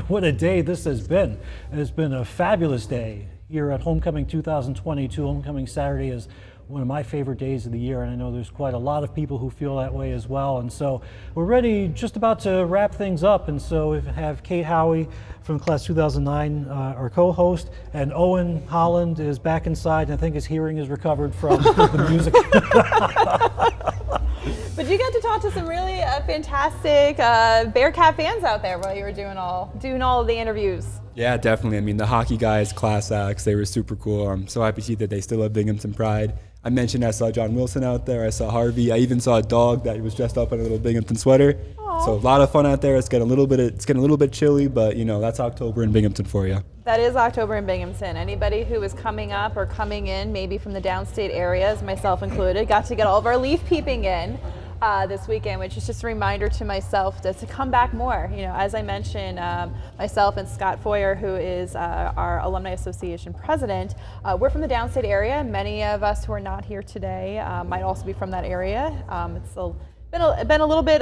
what a day this has been. It's been a fabulous day here at Homecoming 2022. Homecoming Saturday is one of my favorite days of the year, and I know there's quite a lot of people who feel that way as well. And so we're ready, just about to wrap things up. And so we have Kate Howie from class 2009, our co-host, and Owen Holland is back inside, and I think his hearing is recovered from the music.
But you got to talk to some really fantastic Bearcat fans out there while you were doing all of the interviews.
Yeah, definitely. I mean, the hockey guys, class acts, they were super cool. I'm so happy to see that they still have Binghamton pride. I mentioned I saw John Wilson out there. I saw Harvey. I even saw a dog that was dressed up in a little Binghamton sweater. Aww. So a lot of fun out there. It's getting a little bit chilly, but that's October in Binghamton for you.
That is October in Binghamton. Anybody who is coming up or coming in, maybe from the downstate areas, myself included, got to get all of our leaf peeping in this weekend, which is just a reminder to myself to come back more. As I mentioned, myself and Scott Foyer, who is our Alumni Association president, we're from the downstate area. Many of us who are not here today might also be from that area. It's been a little bit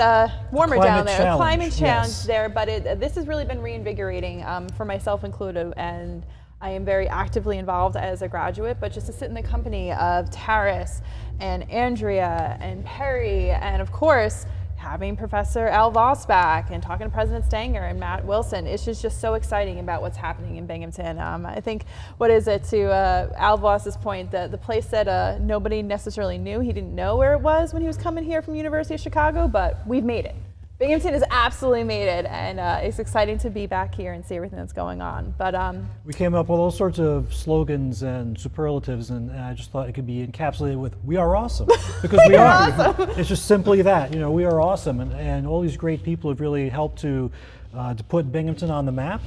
warmer down there, climate challenge there, but this has really been reinvigorating for myself included, and I am very actively involved as a graduate, but just to sit in the company of Taris and Andrea and Perry, and of course, having Professor Al Voss back and talking to President Stanger and Matt Wilson, it's just so exciting about what's happening in Binghamton. I think, to Al Voss's point, the place that nobody necessarily knew, he didn't know where it was when he was coming here from University of Chicago, but we've made it. Binghamton has absolutely made it, and it's exciting to be back here and see everything that's going on. But
we came up with all sorts of slogans and superlatives, and I just thought it could be encapsulated with "We are awesome," because we are. Awesome. It's just simply that, we are awesome, and all these great people have really helped to put Binghamton on the map.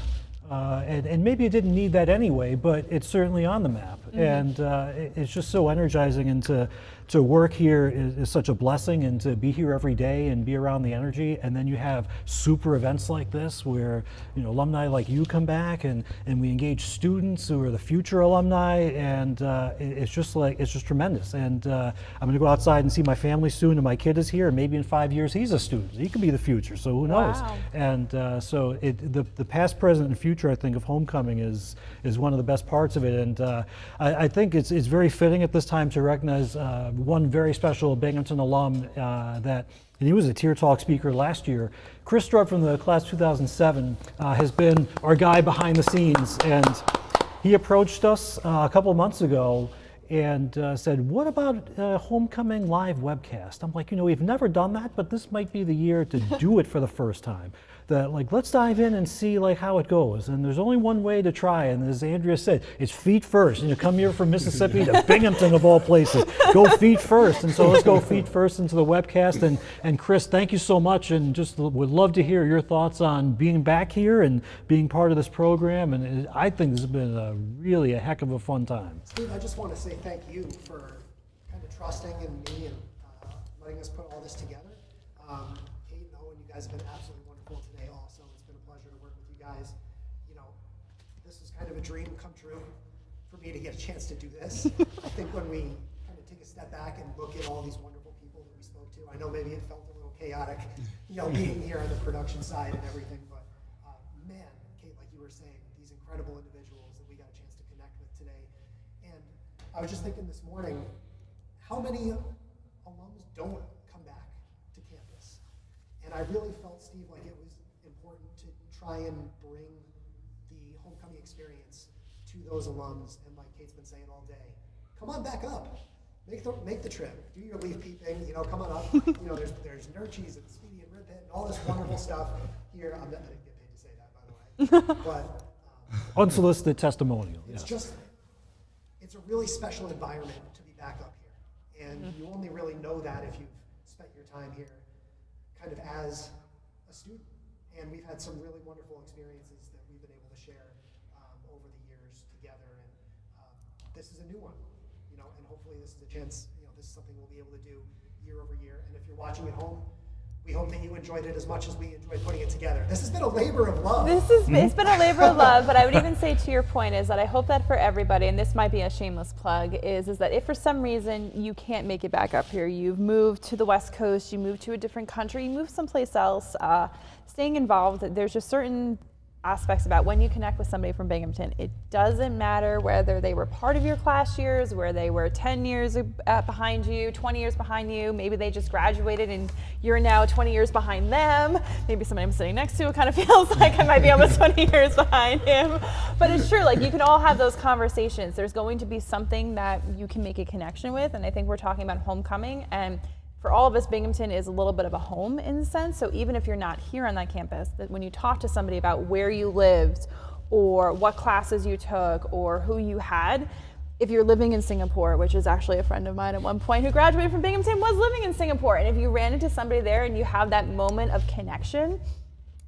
And maybe it didn't need that anyway, but it's certainly on the map. Mm-hmm. And it's just so energizing, and to work here is such a blessing, and to be here every day and be around the energy. And then you have super events like this where alumni like you come back, and we engage students who are the future alumni, and it's just tremendous. And I'm going to go outside and see my family soon, and my kid is here, and maybe in 5 years he's a student. He could be the future, so who knows?
Wow.
And so the past, present, and future, I think, of homecoming is one of the best parts of it. And I think it's very fitting at this time to recognize one very special Binghamton alum and he was a Tier Talk speaker last year. Chris Strutt from the class 2007 has been our guy behind the scenes, and he approached us a couple of months ago and said, what about a homecoming live webcast? I'm like, we've never done that, but this might be the year to do it for the first time. Let's dive in and see how it goes. And there's only one way to try, and as Andrea said, it's feet first. Come here from Mississippi to Binghamton of all places. Go feet first. And so let's go feet first into the webcast. And Chris, thank you so much, and just would love to hear your thoughts on being back here and being part of this program. And I think this has been really a heck of a fun time.
Steve, I just want to say thank you for kind of trusting in me and letting us put all this together. Kate and Owen, you guys have been absolutely wonderful today also. It's been a pleasure to work with you guys. This is kind of a dream come true for me to get a chance to do this. I think when we kind of take a step back and look at all these wonderful people that we spoke to, I know maybe it felt a little chaotic, being here on the production side and everything, but man, Kate, like you were saying, these incredible individuals that we got a chance to connect with today. And I was just thinking this morning, how many alums don't come back to campus? And I really felt, Steve, like it was important to try and bring the homecoming experience to those alums. And like Kate's been saying all day, come on back up, make the trip, do your leaf peeping, come on up. There's Nurchies and Speedy and Rip It and all this wonderful stuff here. I didn't get paid to say that, by the way. But
unsolicited testimonial.
It's a really special environment to be back up here, and you only really know that if you've spent your time here kind of as a student. And we've had some really wonderful experiences that we've been able to share over the years together, and this is a new one, and hopefully this is a chance, this is something we'll be able to do year over year. And if you're watching at home, We hope that you enjoyed it as much as we enjoyed putting it together. This has been a labor of love.
It's been a labor of love, but I would even say to your point is that I hope that for everybody, and this might be a shameless plug, is that if for some reason you can't make it back up here, you've moved to the West Coast, you moved to a different country, you moved someplace else, staying involved, there's just certain aspects about when you connect with somebody from Binghamton. It doesn't matter whether they were part of your class years, where they were 10 years behind you, 20 years behind you, maybe they just graduated and you're now 20 years behind them. Maybe somebody I'm sitting next to kind of feels like I might be almost 20 years behind him. But it's true, like you can all have those conversations. There's going to be something that you can make a connection with, and I think we're talking about homecoming, and for all of us, Binghamton is a little bit of a home in a sense. So even if you're not here on that campus, that when you talk to somebody about where you lived or what classes you took or who you had, if you're living in Singapore, which is actually a friend of mine at one point who graduated from Binghamton was living in Singapore. And if you ran into somebody there and you have that moment of connection,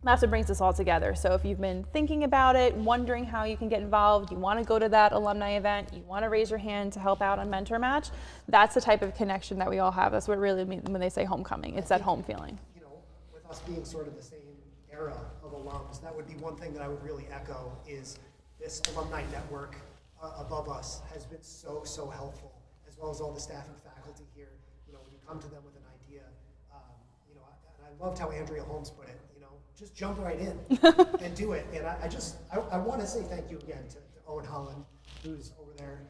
that's what brings us all together. So if you've been thinking about it, wondering how you can get involved, you want to go to that alumni event, you want to raise your hand to help out on Mentor Match, that's the type of connection that we all have. That's what it really means when they say homecoming. It's that home feeling.
You know, with us being sort of the same era of alums, that would be one thing that I would really echo is this alumni network above us has been so, so helpful, as well as all the staff and faculty here. You know, when you come to them with an idea, you know, and I loved how Andrea Holmes put it, just jump right in and do it. And I want to say thank you again to Owen Holland, who's over there.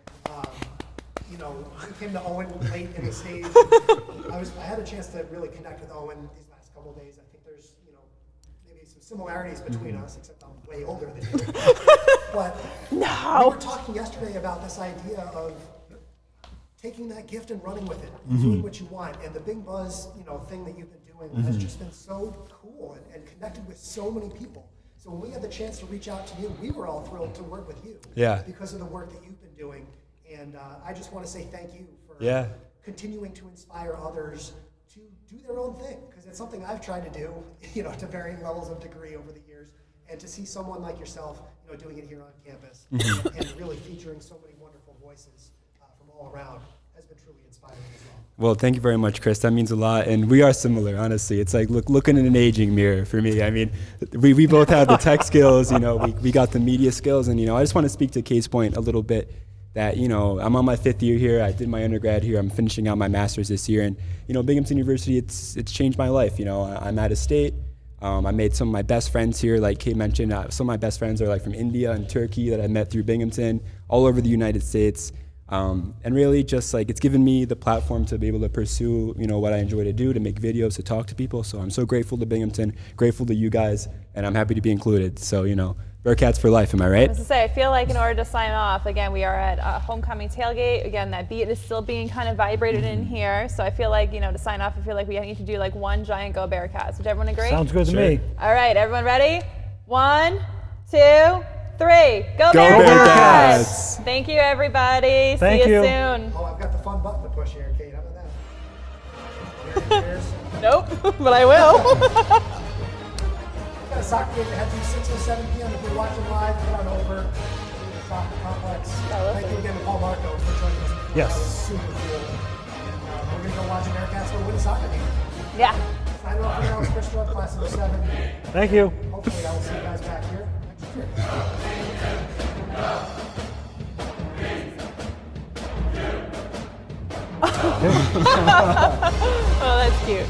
You know, we came to Owen late in the stage. I had a chance to really connect with Owen these last couple of days. I think there's, you know, maybe some similarities between us, except I'm way older than you. But
no.
We were talking yesterday about this idea of taking that gift and running with it, doing what you want. And the Big Buzz, you know, thing that you've been doing has just been so cool and connected with so many people. So when we had the chance to reach out to you, we were all thrilled to work with you because of the work that you've been doing. And I just want to say thank you for continuing to inspire others to do their own thing, because it's something I've tried to do, you know, to varying levels of degree over the years. And to see someone like yourself, you know, doing it here on campus and really featuring so many wonderful voices from all around has been truly inspiring as well.
Well, thank you very much, Chris. That means a lot, and we are similar, honestly. It's like looking in an aging mirror for me. I mean, we both have the tech skills, you know, we got the media skills, and, you know, I just want to speak to Kate's point a little bit that, you know, I'm on my 5th year here. I did my undergrad here. I'm finishing out my master's this year, and, you know, Binghamton University, it's changed my life. You know, I'm out of state. I made some of my best friends here, like Kate mentioned. Some of my best friends are like from India and Turkey that I met through Binghamton, all over the United States. And really just like it's given me the platform to be able to pursue, you know, what I enjoy to do, to make videos, to talk to people. So I'm so grateful to Binghamton, grateful to you guys, and I'm happy to be included. So, you know, Bearcats for life, am I right?
I was to say, I feel like in order to sign off, again, we are at Homecoming Tailgate. Again, that beat is still being kind of vibrated in here. So I feel like, you know, to sign off, I feel like we need to do like one giant Go Bearcats. Would everyone agree?
Sounds good to me.
All right, everyone ready? 1, 2, 3. Go
Bearcats!
Thank you, everybody.
Thank
See you
you
soon.
Oh, I've got the fun button to push here, Kate. How about that? Cheers.
Nope, but I will.
We've got a soccer game that had to 6 or 7 p.m. If you're watching live, get on over to the soccer complex. Thank you again to Paul Marco for joining us.
Yes.
That was super cool. And we're going to go watch the Bearcats go win a soccer game.
Yeah.
Signing off for now is Chris Stroh, class of 07.
Thank you.
Hopefully I will see you guys back here next year.
Oh, that's cute.